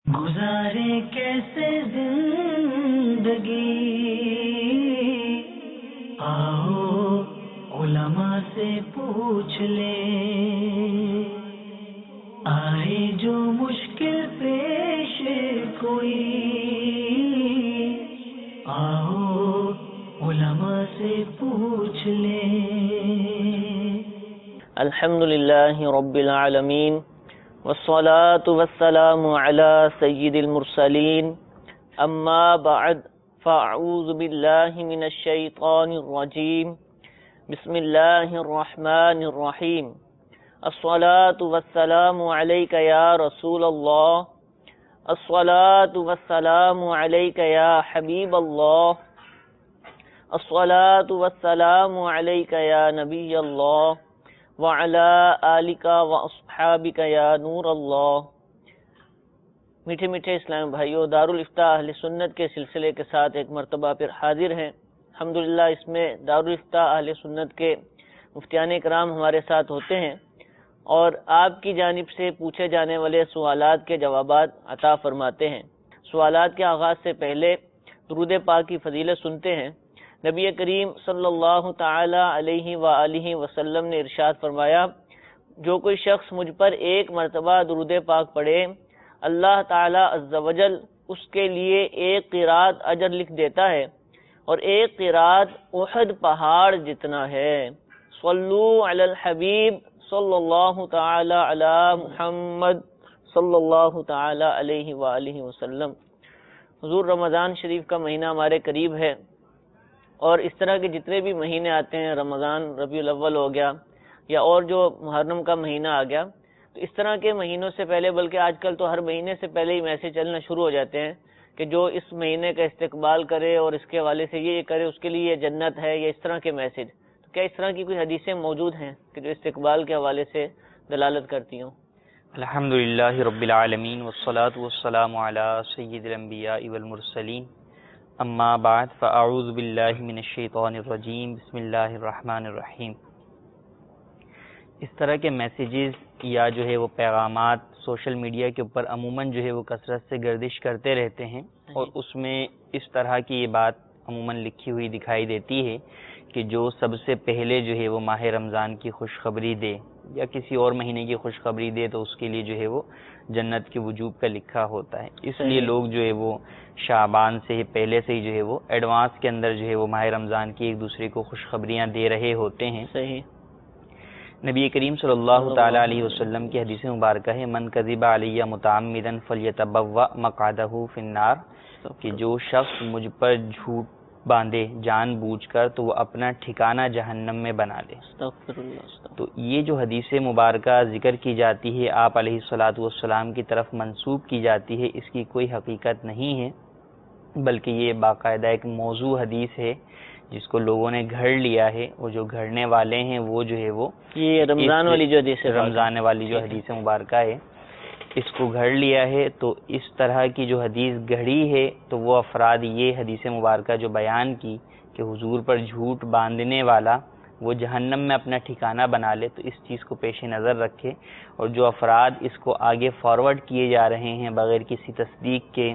گزارے کیسے زندگی، آؤ علماء سے پوچھ لیں، آئے جو مشکل پیش کوئی، آؤ علماء سے پوچھ لیں۔ الحمدللہ رب العالمین والصلاة والسلام على سید المرسلین، اما بعد فاعوذ باللہ من الشیطان الرجیم، بسم اللہ الرحمن الرحیم۔ الصلاة والسلام علیک یا رسول اللہ، الصلاة والسلام علیک یا حبیب اللہ، الصلاة والسلام علیک یا نبی اللہ، وعلی آلک واصحابک یا نور اللہ۔ میٹھے میٹھے اسلام بھائیو، دارالافتاء اہل سنت کے سلسلے کے ساتھ ایک مرتبہ پھر حاضر ہیں۔ الحمدللہ اس میں دارالافتاء اہل سنت کے مفتیان اکرام ہمارے ساتھ ہوتے ہیں اور آپ کی جانب سے پوچھے جانے والے سوالات کے جوابات عطا فرماتے ہیں۔ سوالات کے آغاز سے پہلے درود پاک کی فضیلت سنتے ہیں۔ نبی کریم صلی اللہ تعالی علیہ وآلہ وسلم نے ارشاد فرمایا، جو کوئی شخص مجھ پر ایک مرتبہ درود پاک پڑھے، اللہ تعالی عز و جل اس کے لیے ایک قرات اجر لکھ دیتا ہے اور ایک قرات احد پہاڑ جتنا ہے۔ صلو علی الحبیب صلی اللہ تعالی علی محمد صلی اللہ تعالی علیہ وآلہ وسلم۔ حضور رمضان شریف کا مہینہ ہمارے قریب ہے اور اس طرح کے جتنے بھی مہینے آتے ہیں، رمضان، ربیع الاول ہو گیا یا اور جو محرم کا مہینہ آ گیا، تو اس طرح کے مہینوں سے پہلے، بلکہ آج کل تو ہر مہینے سے پہلے ہی میسج چلنا شروع ہو جاتے ہیں کہ جو اس مہینے کا استقبال کرے اور اس کے حوالے سے یہ کرے، اس کے لیے یہ جنت ہے، یا اس طرح کے میسج۔ تو کیا اس طرح کی کوئی حدیثیں موجود ہیں کہ جو استقبال کے حوالے سے دلالت کرتی ہوں؟ الحمدللہ رب العالمین والصلاة والسلام علی سید الانبیاء والمرسلین، اما بعد فاعوذ باللہ من الشیطان الرجیم، بسم اللہ الرحمن الرحیم۔ اس طرح کے میسیجز یا جو ہے وہ پیغامات سوشل میڈیا کے اوپر عموماً جو ہے وہ کثرت سے گردش کرتے رہتے ہیں، اور اس میں اس طرح کی یہ بات عموماً لکھی ہوئی دکھائی دیتی ہے کہ جو سب سے پہلے جو ہے وہ ماہ رمضان کی خوشخبری دے یا کسی اور مہینے کی خوشخبری دے تو اس کے لیے جو ہے وہ جنت کے وجوب کا لکھا ہوتا ہے۔ اس لیے لوگ جو ہے وہ شعبان سے ہی پہلے سے ہی جو ہے وہ ایڈوانس کے اندر جو ہے وہ ماہ رمضان کی ایک دوسرے کو خوشخبریاں دے رہے ہوتے ہیں۔ صحیح۔ نبی کریم صلی اللہ تعالی علیہ وسلم کی حدیث مبارکہ ہے، من کذب علی متعمدا فلیتبوأ مقعدہ فی النار، کہ جو شخص مجھ پر جھوٹ باندھے جان بوجھ کر تو وہ اپنا ٹھکانہ جہنم میں بنا لے۔ تو یہ جو حدیث مبارکہ ذکر کی جاتی ہے، آپ علیہ الصلاۃ والسلام کی طرف منسوب کی جاتی ہے، اس کی کوئی حقیقت نہیں ہے، بلکہ یہ باقاعدہ ایک موضوع حدیث ہے جس کو لوگوں نے گھڑ لیا ہے، اور جو گھڑنے والے ہیں وہ جو ہے وہ یہ رمضان والی جو حدیث ہے، رمضان والی جو حدیث مبارکہ ہے، اس کو گھڑ لیا ہے۔ تو اس طرح کی جو حدیث گھڑی ہے تو وہ افراد یہ حدیث مبارکہ جو بیان کی کہ حضور پر جھوٹ باندھنے والا وہ جہنم میں اپنا ٹھکانہ بنا لے، تو اس چیز کو پیش نظر رکھے، اور جو افراد اس کو آگے فارورڈ کیے جا رہے ہیں بغیر کسی تصدیق کے،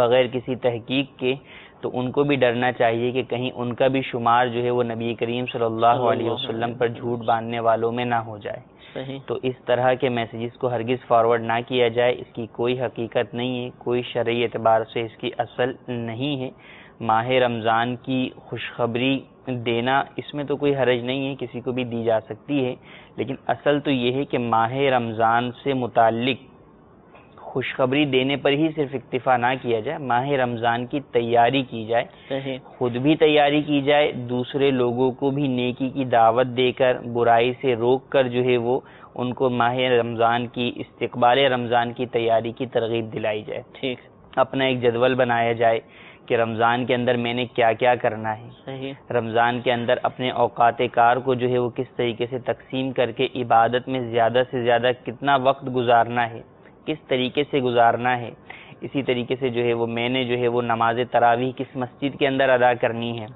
بغیر کسی تحقیق کے، تو ان کو بھی ڈرنا چاہیے کہ کہیں ان کا بھی شمار جو ہے وہ نبی کریم صلی اللہ علیہ وسلم پر جھوٹ باندھنے والوں میں نہ ہو جائے۔ تو اس طرح کے میسیجز کو ہرگز فارورڈ نہ کیا جائے، اس کی کوئی حقیقت نہیں ہے، کوئی شرعی اعتبار سے اس کی اصل نہیں ہے۔ ماہ رمضان کی خوشخبری دینا اس میں تو کوئی حرج نہیں ہے، کسی کو بھی دی جا سکتی ہے، لیکن اصل تو یہ ہے کہ ماہ رمضان سے متعلق خوشخبری دینے پر ہی صرف اکتفا نہ کیا جائے، ماہ رمضان کی تیاری کی جائے، خود بھی تیاری کی جائے، دوسرے لوگوں کو بھی نیکی کی دعوت دے کر، برائی سے روک کر جو ہے وہ ان کو ماہ رمضان کی، استقبال رمضان کی تیاری کی ترغیب دلائی جائے۔ ٹھیک، اپنا ایک جدول بنایا جائے کہ رمضان کے اندر میں نے کیا کیا کرنا ہے، رمضان کے اندر اپنے اوقات کار کو جو ہے وہ کس طریقے سے تقسیم کر کے عبادت میں زیادہ سے زیادہ کتنا وقت گزارنا ہے، کس طریقے سے گزارنا ہے۔ اسی طریقے سے جو ہے وہ میں نے جو ہے وہ نماز تراویح کس مسجد کے اندر ادا کرنی ہے۔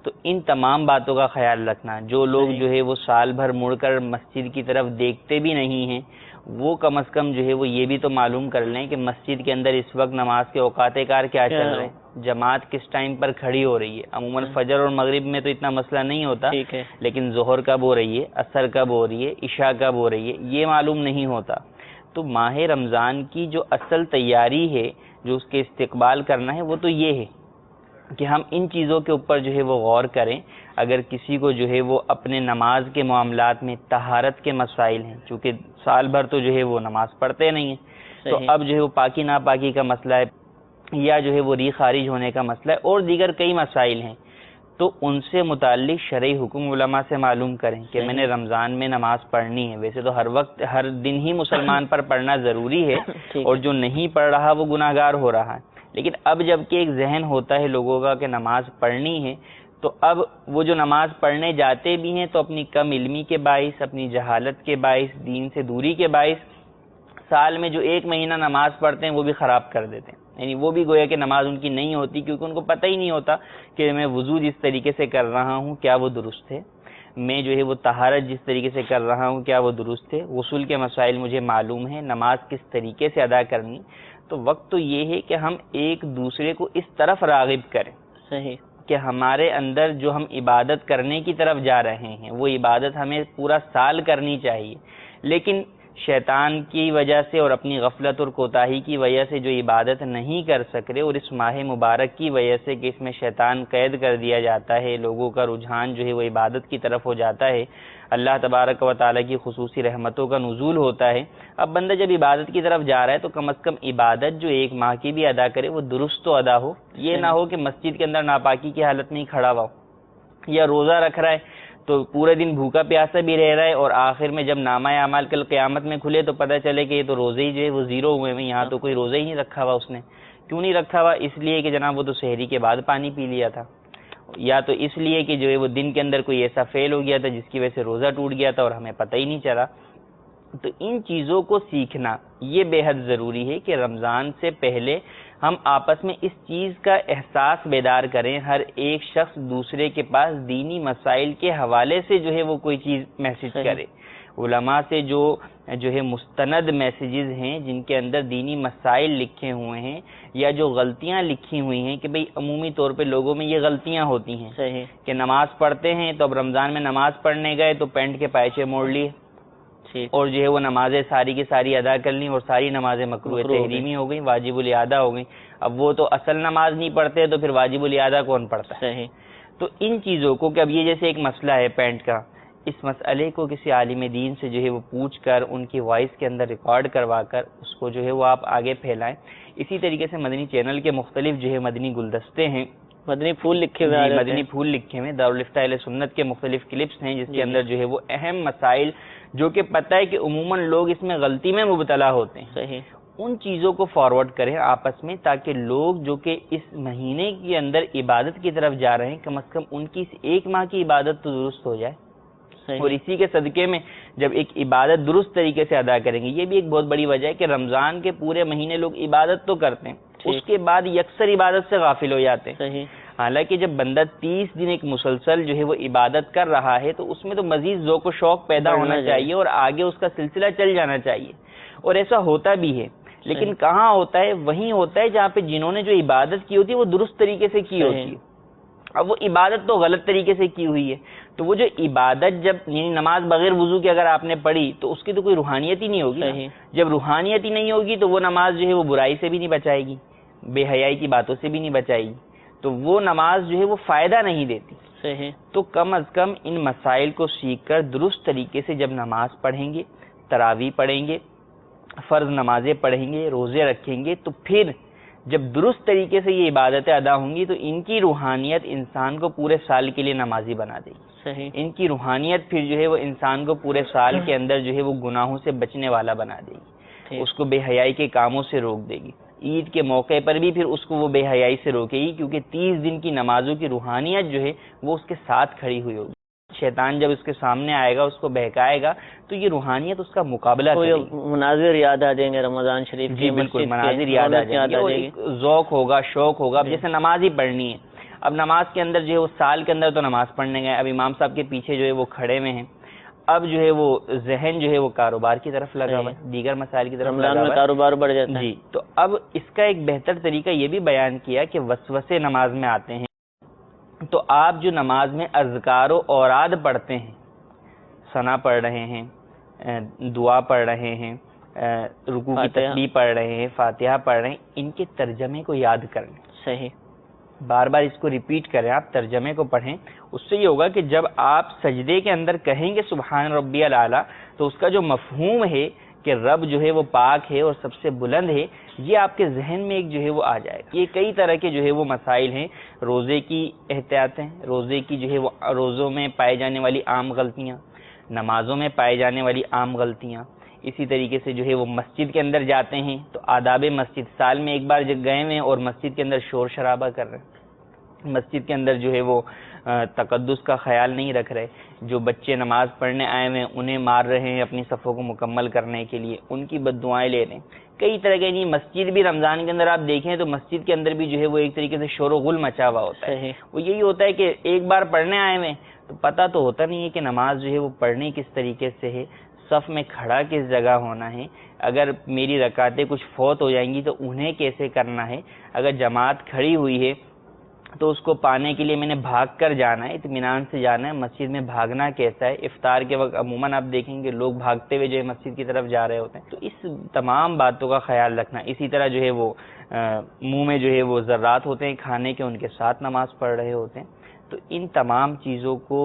تو ان تمام باتوں کا خیال رکھنا، جو لوگ جو ہے وہ سال بھر مڑ کر مسجد کی طرف دیکھتے بھی نہیں ہیں وہ کم از کم جو ہے وہ یہ بھی تو معلوم کر لیں کہ مسجد کے اندر اس وقت نماز کے اوقات کار کیا چل رہے ہیں، جماعت کس ٹائم پر کھڑی ہو رہی ہے. عموماً فجر اور مغرب میں تو اتنا مسئلہ نہیں ہوتا، لیکن ظہر کب ہو رہی ہے، عصر کب ہو رہی ہے، عشاء کب ہو رہی ہے، یہ معلوم نہیں ہوتا. تو ماہ رمضان کی جو اصل تیاری ہے، جو اس کے استقبال کرنا ہے، وہ تو یہ ہے کہ ہم ان چیزوں کے اوپر جو ہے وہ غور کریں. اگر کسی کو جو ہے وہ اپنے نماز کے معاملات میں طہارت کے مسائل ہیں، چونکہ سال بھر تو جو ہے وہ نماز پڑھتے نہیں ہیں، تو اب جو ہے وہ پاکی ناپاکی کا مسئلہ ہے، یا جو ہے وہ ری خارج ہونے کا مسئلہ ہے، اور دیگر کئی مسائل ہیں، تو ان سے متعلق شرعی حکم علماء سے معلوم کریں کہ میں نے رمضان میں نماز پڑھنی ہے. ویسے تو ہر وقت ہر دن ہی مسلمان پر پڑھنا ضروری ہے، اور جو نہیں پڑھ رہا وہ گناہ گار ہو رہا ہے. لیکن اب جب کہ ایک ذہن ہوتا ہے لوگوں کا کہ نماز پڑھنی ہے، تو اب وہ جو نماز پڑھنے جاتے بھی ہیں تو اپنی کم علمی کے باعث، اپنی جہالت کے باعث، دین سے دوری کے باعث سال میں جو ایک مہینہ نماز پڑھتے ہیں وہ بھی خراب کر دیتے ہیں. یعنی وہ بھی گویا کہ نماز ان کی نہیں ہوتی، کیونکہ ان کو پتہ ہی نہیں ہوتا کہ میں وضو جس طریقے سے کر رہا ہوں کیا وہ درست ہے، میں جو ہے وہ طہارت جس طریقے سے کر رہا ہوں کیا وہ درست ہے، غسل کے مسائل مجھے معلوم ہے، نماز کس طریقے سے ادا کرنی. تو وقت تو یہ ہے کہ ہم ایک دوسرے کو اس طرف راغب کریں صحیح کہ ہمارے اندر جو ہم عبادت کرنے کی طرف جا رہے ہیں وہ عبادت ہمیں پورا سال کرنی چاہیے، لیکن شیطان کی وجہ سے اور اپنی غفلت اور کوتاہی کی وجہ سے جو عبادت نہیں کر سک رہے، اور اس ماہ مبارک کی وجہ سے کہ اس میں شیطان قید کر دیا جاتا ہے، لوگوں کا رجحان جو ہے وہ عبادت کی طرف ہو جاتا ہے، اللہ تبارک و تعالیٰ کی خصوصی رحمتوں کا نزول ہوتا ہے. اب بندہ جب عبادت کی طرف جا رہا ہے تو کم از کم عبادت جو ایک ماہ کی بھی ادا کرے وہ درست تو ادا ہو. یہ نہ ہو کہ مسجد کے اندر ناپاکی کی حالت میں ہی کھڑا ہوا ہو، یا روزہ رکھ رہا ہے تو پورے دن بھوکا پیاسا بھی رہ رہا ہے، اور آخر میں جب نامہ اعمال کل قیامت میں کھلے تو پتہ چلے کہ یہ تو روزے ہی جو ہے وہ زیرو ہوئے ہیں، یہاں تو کوئی روزہ ہی نہیں رکھا ہوا. اس نے کیوں نہیں رکھا ہوا؟ اس لیے کہ جناب وہ تو سحری کے بعد پانی پی لیا تھا، یا تو اس لیے کہ جو ہے وہ دن کے اندر کوئی ایسا فیل ہو گیا تھا جس کی وجہ سے روزہ ٹوٹ گیا تھا اور ہمیں پتہ ہی نہیں چلا. تو ان چیزوں کو سیکھنا یہ بے حد ضروری ہے کہ رمضان سے پہلے ہم آپس میں اس چیز کا احساس بیدار کریں، ہر ایک شخص دوسرے کے پاس دینی مسائل کے حوالے سے جو ہے وہ کوئی چیز میسج کرے. علماء سے جو ہے مستند میسیجز ہیں جن کے اندر دینی مسائل لکھے ہوئے ہیں، یا جو غلطیاں لکھی ہوئی ہیں کہ بھئی عمومی طور پہ لوگوں میں یہ غلطیاں ہوتی ہیں صحیح کہ نماز پڑھتے ہیں تو اب رمضان میں نماز پڑھنے گئے تو پینٹ کے پائچے موڑ لیے، اور جو ہے وہ نمازیں ساری کی ساری ادا کر لیں، اور ساری نمازیں مکروہ تحریمی ہو گئیں، واجب الاعادہ ہو گئیں. اب وہ تو اصل نماز نہیں پڑھتے تو پھر واجب الاعادہ کون پڑھتا ہے؟ صحیح. تو ان چیزوں کو کہ اب یہ جیسے ایک مسئلہ ہے پینٹ کا، اس مسئلے کو کسی عالم دین سے جو ہے وہ پوچھ کر ان کی وائس کے اندر ریکارڈ کروا کر اس کو جو ہے وہ آپ آگے پھیلائیں. اسی طریقے سے مدنی چینل کے مختلف جو ہے مدنی گلدستے ہیں، مدنی پھول لکھے ہوئے ہیں، مدنی پھول لکھے ہوئے، دارالفتہ اہل سنت کے مختلف کلپس ہیں جس کے اندر جو ہے وہ اہم مسائل جو کہ پتہ ہے کہ عموماً لوگ اس میں غلطی میں مبتلا ہوتے ہیں، صحیح، ان چیزوں کو فارورڈ کریں آپس میں، تاکہ لوگ جو کہ اس مہینے کے اندر عبادت کی طرف جا رہے ہیں کم از کم ان کی اس ایک ماہ کی عبادت تو درست ہو جائے. اور اسی کے صدقے میں جب ایک عبادت درست طریقے سے ادا کریں گے، یہ بھی ایک بہت بڑی وجہ ہے کہ رمضان کے پورے مہینے لوگ عبادت تو کرتے ہیں، اس کے بعد یکسر عبادت سے غافل ہو جاتے ہیں. صحیح. حالانکہ جب بندہ 30 دن ایک مسلسل جو ہے وہ عبادت کر رہا ہے تو اس میں تو مزید ذوق و شوق پیدا ہونا چاہیے اور آگے اس کا سلسلہ چل جانا چاہیے، اور ایسا ہوتا بھی ہے. لیکن کہاں ہوتا ہے؟ وہیں ہوتا ہے جہاں پہ جنہوں نے جو عبادت کی ہوتی ہے وہ درست طریقے سے کی ہوتی ہے. اب وہ عبادت تو غلط طریقے سے کی ہوئی ہے، تو وہ جو عبادت جب یعنی نماز بغیر وضو کے اگر آپ نے پڑھی تو اس کی تو کوئی روحانیت ہی نہیں ہوگی. جب روحانیت ہی نہیں ہوگی تو وہ نماز جو ہے وہ برائی سے بھی نہیں بچائے گی، بے حیائی کی باتوں سے بھی نہیں بچائے گی، تو وہ نماز جو ہے وہ فائدہ نہیں دیتی. صحیح. تو کم از کم ان مسائل کو سیکھ کر درست طریقے سے جب نماز پڑھیں گے، تراویح پڑھیں گے، فرض نمازیں پڑھیں گے، روزے رکھیں گے، تو پھر جب درست طریقے سے یہ عبادتیں ادا ہوں گی تو ان کی روحانیت انسان کو پورے سال کے لیے نمازی بنا دے گی. صحیح. ان کی روحانیت پھر جو ہے وہ انسان کو پورے سال کے اندر جو ہے وہ گناہوں سے بچنے والا بنا دے گی، اس کو بے حیائی کے کاموں سے روک دے گی. عید کے موقع پر بھی پھر اس کو وہ بے حیائی سے روکے گی، کیونکہ 30 دن کی نمازوں کی روحانیت جو ہے وہ اس کے ساتھ کھڑی ہوئی ہوگی. شیطان جب اس کے سامنے آئے گا، اس کو بہکائے گا، تو یہ روحانیت اس کا مقابلہ کرے گی. مناظر یاد آ جائیں گے رمضان شریف کے. جی بالکل، مناظر یاد آ جائیں گے، اور ایک ذوق ہوگا، شوق ہوگا. اب جیسے نماز ہی پڑھنی ہے، اب نماز کے اندر جو ہے وہ سال کے اندر تو نماز پڑھنے گئے، اب امام صاحب کے پیچھے جو ہے وہ کھڑے ہوئے ہیں، اب جو ہے وہ ذہن جو ہے وہ کاروبار کی طرف لگا ہوا ہے، دیگر مسائل کی طرف رمضان لگا میں ہوا ہے. کاروبار بڑھ جاتا ہے. جی، تو اب اس کا ایک بہتر طریقہ یہ بھی بیان کیا کہ وسوسے نماز میں آتے ہیں، تو آپ جو نماز میں اذکار و اوراد پڑھتے ہیں، ثنا پڑھ رہے ہیں، دعا پڑھ رہے ہیں، رکوع کی تسبیح پڑھ رہے ہیں، فاتحہ پڑھ رہے ہیں، ان کے ترجمے کو یاد کریں. صحیح. بار بار اس کو ریپیٹ کریں، آپ ترجمے کو پڑھیں. اس سے یہ ہوگا کہ جب آپ سجدے کے اندر کہیں گے سبحان ربی الاعلیٰ، تو اس کا جو مفہوم ہے کہ رب جو ہے وہ پاک ہے اور سب سے بلند ہے، یہ آپ کے ذہن میں ایک جو ہے وہ آ جائے گا. یہ کئی طرح کے جو ہے وہ مسائل ہیں. روزے کی احتیاطیں، روزے کی جو ہے وہ روزوں میں پائے جانے والی عام غلطیاں، نمازوں میں پائے جانے والی عام غلطیاں. اسی طریقے سے جو ہے وہ مسجد کے اندر جاتے ہیں تو آداب مسجد، سال میں ایک بار جب گئے ہوئے اور مسجد کے اندر شور شرابہ کر رہے ہیں، مسجد کے اندر جو ہے وہ تقدس کا خیال نہیں رکھ رہے، جو بچے نماز پڑھنے آئے ہوئے ہیں انہیں مار رہے ہیں اپنی صفوں کو مکمل کرنے کے لیے، ان کی بد دعائیں لے رہے ہیں. کئی طرح کے نہیں. مسجد بھی رمضان کے اندر آپ دیکھیں تو مسجد کے اندر بھی جو ہے وہ ایک طریقے سے شور و غل مچا ہوا ہوتا ہے. وہ یہی ہوتا ہے کہ ایک بار پڑھنے آئے ہوئے تو پتہ تو ہوتا نہیں ہے کہ نماز جو ہے وہ پڑھنی کس طریقے سے ہے، صف میں کھڑا کس جگہ ہونا ہے، اگر میری رکعتیں کچھ فوت ہو جائیں گی تو انہیں کیسے کرنا ہے، اگر جماعت کھڑی ہوئی ہے تو اس کو پانے کے لیے میں نے بھاگ کر جانا ہے، اطمینان سے جانا ہے. مسجد میں بھاگنا کیسا ہے، افطار کے وقت عموماً آپ دیکھیں گے لوگ بھاگتے ہوئے جو ہے مسجد کی طرف جا رہے ہوتے ہیں. تو اس تمام باتوں کا خیال رکھنا. اسی طرح جو ہے وہ منہ میں جو ہے وہ ذرات ہوتے ہیں کھانے کے، ان کے ساتھ نماز پڑھ رہے ہوتے ہیں. تو ان تمام چیزوں کو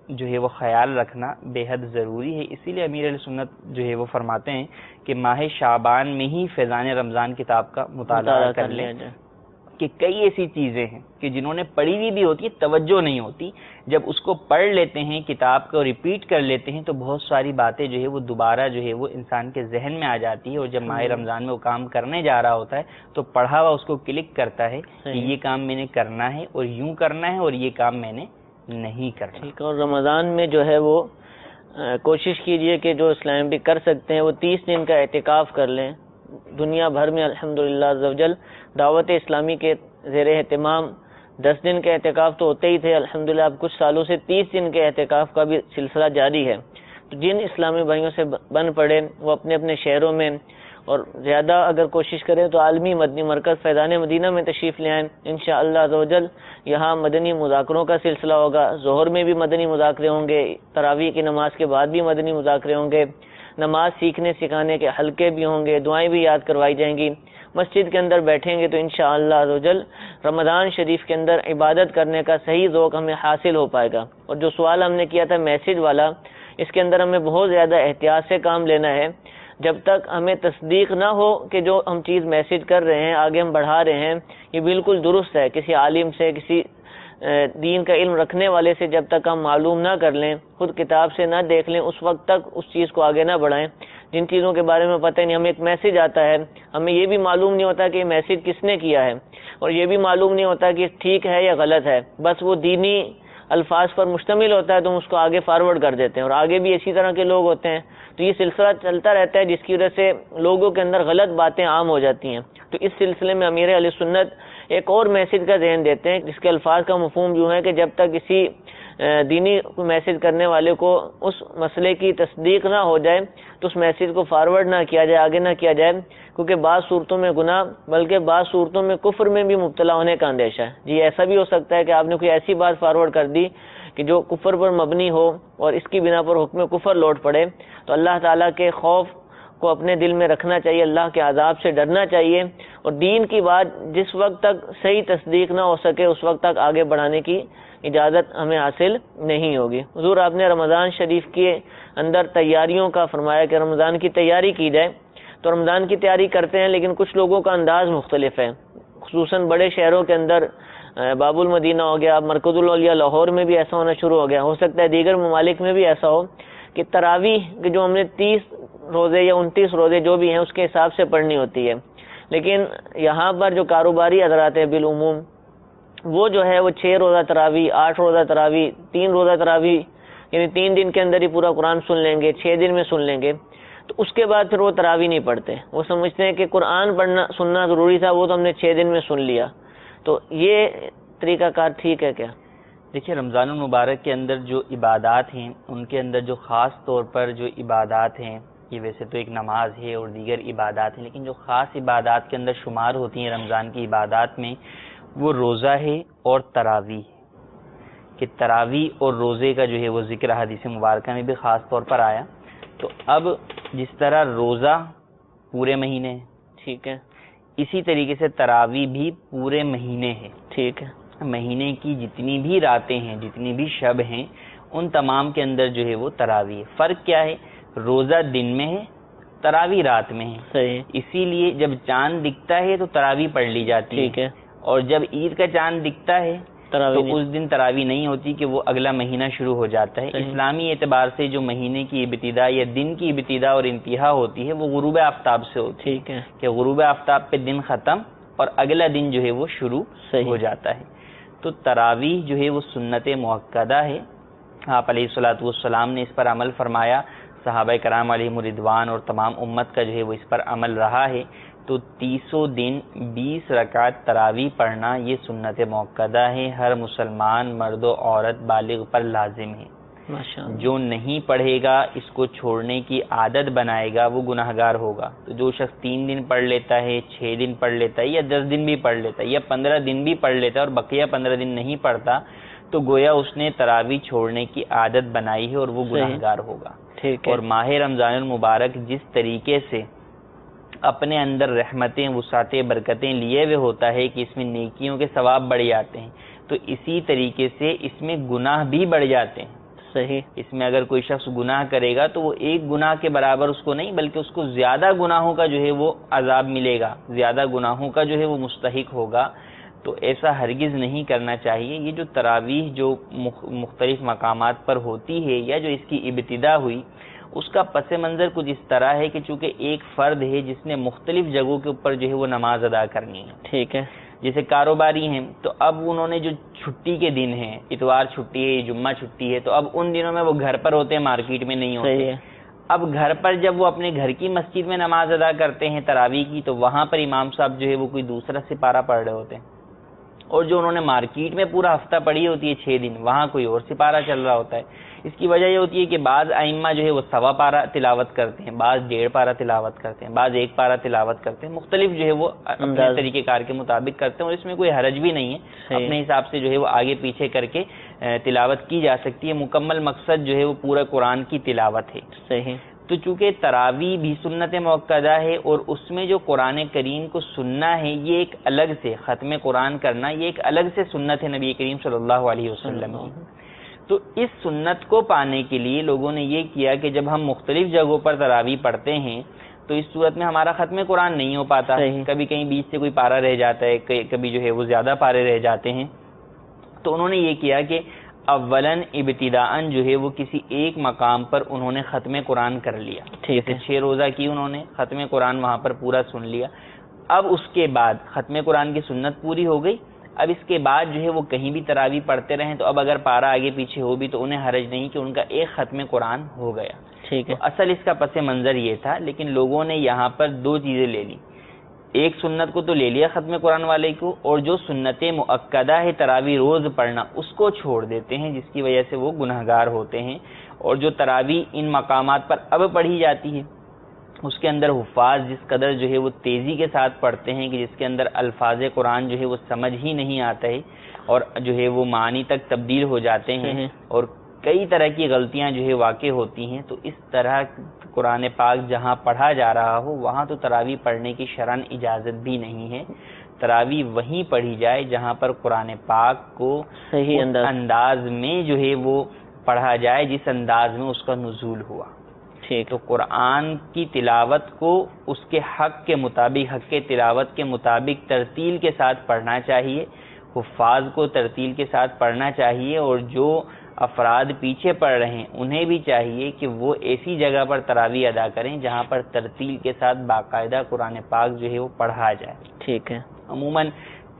جو ہے وہ خیال رکھنا بے حد ضروری ہے. اسی لیے امیر علیہ سنت جو ہے وہ فرماتے ہیں کہ ماہ شعبان میں ہی فیضان رمضان کتاب کا مطالعہ کر لیں، کہ کئی ایسی چیزیں ہیں کہ جنہوں نے پڑھی ہوئی بھی ہوتی ہے، توجہ نہیں ہوتی، جب اس کو پڑھ لیتے ہیں، کتاب کو ریپیٹ کر لیتے ہیں تو بہت ساری باتیں جو ہے وہ دوبارہ جو ہے وہ انسان کے ذہن میں آ جاتی ہے. اور جب ماہ رمضان میں وہ کام کرنے جا رہا ہوتا ہے تو پڑھا ہوا اس کو کلک کرتا ہے کہ یہ کام میں نے کرنا ہے اور یوں کرنا ہے، اور یہ کام میں نے نہیں کرنا. ٹھیک. اور رمضان میں جو ہے وہ کوشش کیجئے کہ جو اسلام بھی کر سکتے ہیں وہ 30 دن کا اعتکاف کر لیں. دنیا بھر میں الحمدللہ عزوجل دعوت اسلامی کے زیر اہتمام 10 دن کے اعتکاف تو ہوتے ہی تھے. الحمدللہ اب کچھ سالوں سے 30 دن کے اعتکاف کا بھی سلسلہ جاری ہے. تو جن اسلامی بھائیوں سے بن پڑے وہ اپنے اپنے شہروں میں، اور زیادہ اگر کوشش کریں تو عالمی مدنی مرکز فیضان مدینہ میں تشریف لے آئیں. انشاءاللہ عزوجل یہاں مدنی مذاکروں کا سلسلہ ہوگا. ظہر میں بھی مدنی مذاکرے ہوں گے، تراویح کی نماز کے بعد بھی مدنی مذاکرے ہوں گے، نماز سیکھنے سکھانے کے حلقے بھی ہوں گے، دعائیں بھی یاد کروائی جائیں گی. مسجد کے اندر بیٹھیں گے تو انشاءاللہ عزوجل رمضان شریف کے اندر عبادت کرنے کا صحیح ذوق ہمیں حاصل ہو پائے گا. اور جو سوال ہم نے کیا تھا میسج والا، اس کے اندر ہمیں بہت زیادہ احتیاط سے کام لینا ہے. جب تک ہمیں تصدیق نہ ہو کہ جو ہم چیز میسج کر رہے ہیں، آگے ہم بڑھا رہے ہیں، یہ بالکل درست ہے، کسی عالم سے، کسی دین کا علم رکھنے والے سے جب تک ہم معلوم نہ کر لیں، خود کتاب سے نہ دیکھ لیں، اس وقت تک اس چیز کو آگے نہ بڑھائیں. جن چیزوں کے بارے میں پتہ نہیں، ہمیں ایک میسج آتا ہے، ہمیں یہ بھی معلوم نہیں ہوتا کہ یہ میسج کس نے کیا ہے، اور یہ بھی معلوم نہیں ہوتا کہ ٹھیک ہے یا غلط ہے، بس وہ دینی الفاظ پر مشتمل ہوتا ہے تو ہم اس کو آگے فارورڈ کر دیتے ہیں. اور آگے بھی اسی طرح کے لوگ ہوتے ہیں. تو یہ سلسلہ چلتا رہتا ہے جس کی وجہ سے لوگوں کے اندر غلط باتیں عام ہو جاتی ہیں. تو اس سلسلے میں امیر اہل سنت ایک اور میسج کا ذہن دیتے ہیں جس کے الفاظ کا مفہوم یوں ہے کہ جب تک کسی دینی میسج کرنے والے کو اس مسئلے کی تصدیق نہ ہو جائے تو اس میسج کو فارورڈ نہ کیا جائے، آگے نہ کیا جائے، کیونکہ بعض صورتوں میں گناہ بلکہ بعض صورتوں میں کفر میں بھی مبتلا ہونے کا اندیشہ ہے. جی ایسا بھی ہو سکتا ہے کہ آپ نے کوئی ایسی بات فارورڈ کر دی کہ جو کفر پر مبنی ہو اور اس کی بنا پر حکم کفر لوٹ پڑے. تو اللہ تعالیٰ کے خوف کو اپنے دل میں رکھنا چاہیے، اللہ کے عذاب سے ڈرنا چاہیے، اور دین کی بات جس وقت تک صحیح تصدیق نہ ہو سکے اس وقت تک آگے بڑھانے کی اجازت ہمیں حاصل نہیں ہوگی. حضور آپ نے رمضان شریف کے اندر تیاریوں کا فرمایا کہ رمضان کی تیاری کی جائے. تو رمضان کی تیاری کرتے ہیں لیکن کچھ لوگوں کا انداز مختلف ہے، خصوصاً بڑے شہروں کے اندر باب المدینہ ہو گیا، مرکز الاولیاء لاہور میں بھی ایسا ہونا شروع ہو گیا، ہو سکتا ہے دیگر ممالک میں بھی ایسا ہو کہ تراویح کے جو ہم نے 30 روزے یا 29 روزے جو بھی ہیں اس کے حساب سے پڑھنی ہوتی ہے. لیکن یہاں پر جو کاروباری حضرات ہیں بالعموم وہ جو ہے وہ 6 روزہ تراویح، 8 روزہ تراویح، 3 روزہ تراویح، یعنی 3 دن کے اندر ہی پورا قرآن سن لیں گے، 6 دن میں سن لیں گے. تو اس کے بعد پھر وہ تراویح نہیں پڑھتے. وہ سمجھتے ہیں کہ قرآن پڑھنا سننا ضروری تھا، وہ تو ہم نے 6 دن میں سن لیا. تو یہ طریقہ کار ٹھیک ہے کیا؟ دیکھیے رمضان المبارک کے اندر جو عبادات ہیں ان کے اندر جو خاص طور پر جو عبادات ہیں، یہ ویسے تو ایک نماز ہے اور دیگر عبادات ہیں، لیکن جو خاص عبادات کے اندر شمار ہوتی ہیں رمضان کی عبادات میں، وہ روزہ ہے اور تراویح، کہ تراویح اور روزے کا جو ہے وہ ذکر حدیث مبارکہ میں بھی خاص طور پر آیا۔ تو اب جس طرح روزہ پورے مہینے ہے، ٹھیک ہے، اسی طریقے سے تراویح بھی پورے مہینے ہے۔ ٹھیک ہے، مہینے کی جتنی بھی راتیں ہیں، جتنی بھی شب ہیں، ان تمام کے اندر جو ہے وہ تراویح ہے۔ فرق کیا ہے؟ روزہ دن میں ہے، تراویح رات میں ہے۔ صحیح، اسی لیے جب چاند دکھتا ہے تو تراویح پڑھ لی جاتی ٹھیک ہے، اور جب عید کا چاند دکھتا ہے تو تراویح اس دن تراویح نہیں ہوتی، کہ وہ اگلا مہینہ شروع ہو جاتا ہے۔ صحیح۔ اسلامی اعتبار سے جو مہینے کی ابتدا یا دن کی ابتدا اور انتہا ہوتی ہے وہ غروب آفتاب سے ہوتی ہے، ٹھیک ہے، کہ غروب آفتاب پہ دن ختم اور اگلا دن جو ہے وہ شروع صحیح ہو جاتا ہے۔ تو تراویح جو ہے وہ سنت مؤکدہ ہے، آپ علیہ الصلوۃ والسلام نے اس پر عمل فرمایا، صحابہ کرام علیہم رضوان اور تمام امت کا جو ہے وہ اس پر عمل رہا ہے۔ تو 30 دن 20 رکعت تراویح پڑھنا یہ سنت مؤکدہ ہے، ہر مسلمان مرد و عورت بالغ پر لازم ہے۔ ماشاءاللہ، جو نہیں پڑھے گا، اس کو چھوڑنے کی عادت بنائے گا، وہ گناہگار ہوگا۔ تو جو شخص 3 دن پڑھ لیتا ہے، 6 دن پڑھ لیتا ہے، یا 10 دن بھی پڑھ لیتا ہے، یا 15 دن بھی پڑھ لیتا ہے اور بقیہ 15 دن نہیں پڑھتا، تو گویا اس نے تراویح چھوڑنے کی عادت بنائی ہے اور وہ گناہگار ہوگا۔ ٹھیک ہے، اور ماہ رمضان المبارک جس طریقے سے اپنے اندر رحمتیں، وسعتیں، برکتیں لیے ہوئے ہوتا ہے کہ اس میں نیکیوں کے ثواب بڑھ جاتے ہیں، تو اسی طریقے سے اس میں گناہ بھی بڑھ جاتے ہیں۔ صحیح، اس میں اگر کوئی شخص گناہ کرے گا تو وہ ایک گناہ کے برابر اس کو نہیں، بلکہ اس کو زیادہ گناہوں کا جو ہے وہ عذاب ملے گا، زیادہ گناہوں کا جو ہے وہ مستحق ہوگا۔ تو ایسا ہرگز نہیں کرنا چاہیے۔ یہ جو تراویح جو مختلف مقامات پر ہوتی ہے یا جو اس کی ابتدا ہوئی، اس کا پس منظر کچھ اس طرح ہے کہ چونکہ ایک فرد ہے جس نے مختلف جگہوں کے اوپر جو ہے وہ نماز ادا کرنی ہے، ٹھیک ہے، جیسے کاروباری ہیں تو اب انہوں نے جو چھٹی کے دن ہیں، اتوار چھٹی ہے، جمعہ چھٹی ہے، تو اب ان دنوں میں وہ گھر پر ہوتے ہیں، مارکیٹ میں نہیں صحیح ہوتے۔ ہے، اب گھر پر جب وہ اپنے گھر کی مسجد میں نماز ادا کرتے ہیں تراویح کی، تو وہاں پر امام صاحب جو ہے وہ کوئی دوسرا سپارہ پڑھ رہے ہوتے ہیں، اور جو انہوں نے مارکیٹ میں پورا ہفتہ پڑھی ہوتی ہے 6 دن، وہاں کوئی اور سپارہ چل رہا ہوتا ہے۔ اس کی وجہ یہ ہوتی ہے کہ بعض ائمہ جو ہے وہ 1.25 پارہ تلاوت کرتے ہیں، بعض 1.5 پارہ تلاوت کرتے ہیں، بعض 1 پارہ تلاوت کرتے ہیں، مختلف جو ہے وہ اپنے طریقہ کار کے مطابق کرتے ہیں، اور اس میں کوئی حرج بھی نہیں ہے، اپنے حساب سے جو ہے وہ آگے پیچھے کر کے تلاوت کی جا سکتی ہے۔ مکمل مقصد جو ہے وہ پورا قرآن کی تلاوت ہے۔ صحیح، تو چونکہ تراویح بھی سنت مؤکدہ ہے اور اس میں جو قرآن کریم کو سننا ہے یہ ایک الگ سے، ختم قرآن کرنا یہ ایک الگ سے سنت ہے نبی کریم صلی اللہ علیہ وسلم کی۔ تو اس سنت کو پانے کے لیے لوگوں نے یہ کیا کہ جب ہم مختلف جگہوں پر تراویح پڑھتے ہیں تو اس صورت میں ہمارا ختم قرآن نہیں ہو پاتا، کبھی کہیں بیچ سے کوئی پارہ رہ جاتا ہے، کبھی جو ہے وہ زیادہ پارے رہ جاتے ہیں۔ تو انہوں نے یہ کیا کہ اولاً ابتداءً جو ہے وہ کسی ایک مقام پر انہوں نے ختم قرآن کر لیا، ٹھیک ہے، 6 روزہ کی انہوں نے ختم قرآن وہاں پر پورا سن لیا۔ اب اس کے بعد ختم قرآن کی سنت پوری ہو گئی، اب اس کے بعد جو ہے وہ کہیں بھی تراویح پڑھتے رہیں، تو اب اگر پارہ آگے پیچھے ہو بھی تو انہیں حرج نہیں کہ ان کا ایک ختم قرآن ہو گیا۔ ٹھیک ہے، تو اصل اس کا پس منظر یہ تھا، لیکن لوگوں نے یہاں پر 2 چیزیں لے لی، ایک سنت کو تو لے لیا ختم قرآن والے کو، اور جو سنت مؤکدہ ہے تراویح روز پڑھنا اس کو چھوڑ دیتے ہیں، جس کی وجہ سے وہ گناہگار ہوتے ہیں۔ اور جو تراویح ان مقامات پر اب پڑھی جاتی ہے اس کے اندر حفاظ جس قدر جو ہے وہ تیزی کے ساتھ پڑھتے ہیں کہ جس کے اندر الفاظ قرآن جو ہے وہ سمجھ ہی نہیں آتا ہے، اور جو ہے وہ معنی تک تبدیل ہو جاتے ہیں، اور کئی طرح کی غلطیاں جو ہے واقع ہوتی ہیں۔ تو اس طرح قرآن پاک جہاں پڑھا جا رہا ہو وہاں تو تراویح پڑھنے کی شرعاً اجازت بھی نہیں ہے۔ تراویح وہیں پڑھی جائے جہاں پر قرآن پاک کو صحیح انداز میں جو ہے وہ پڑھا جائے جس انداز میں اس کا نزول ہوا۔ ٹھیک، تو قرآن کی تلاوت کو اس کے حق کے مطابق، حق کے تلاوت کے مطابق ترتیل کے ساتھ پڑھنا چاہیے، حفاظ کو ترتیل کے ساتھ پڑھنا چاہیے، اور جو افراد پیچھے پڑھ رہے ہیں انہیں بھی چاہیے کہ وہ ایسی جگہ پر تراویح ادا کریں جہاں پر ترتیل کے ساتھ باقاعدہ قرآن پاک جو ہے وہ پڑھا جائے۔ ٹھیک ہے، عموماً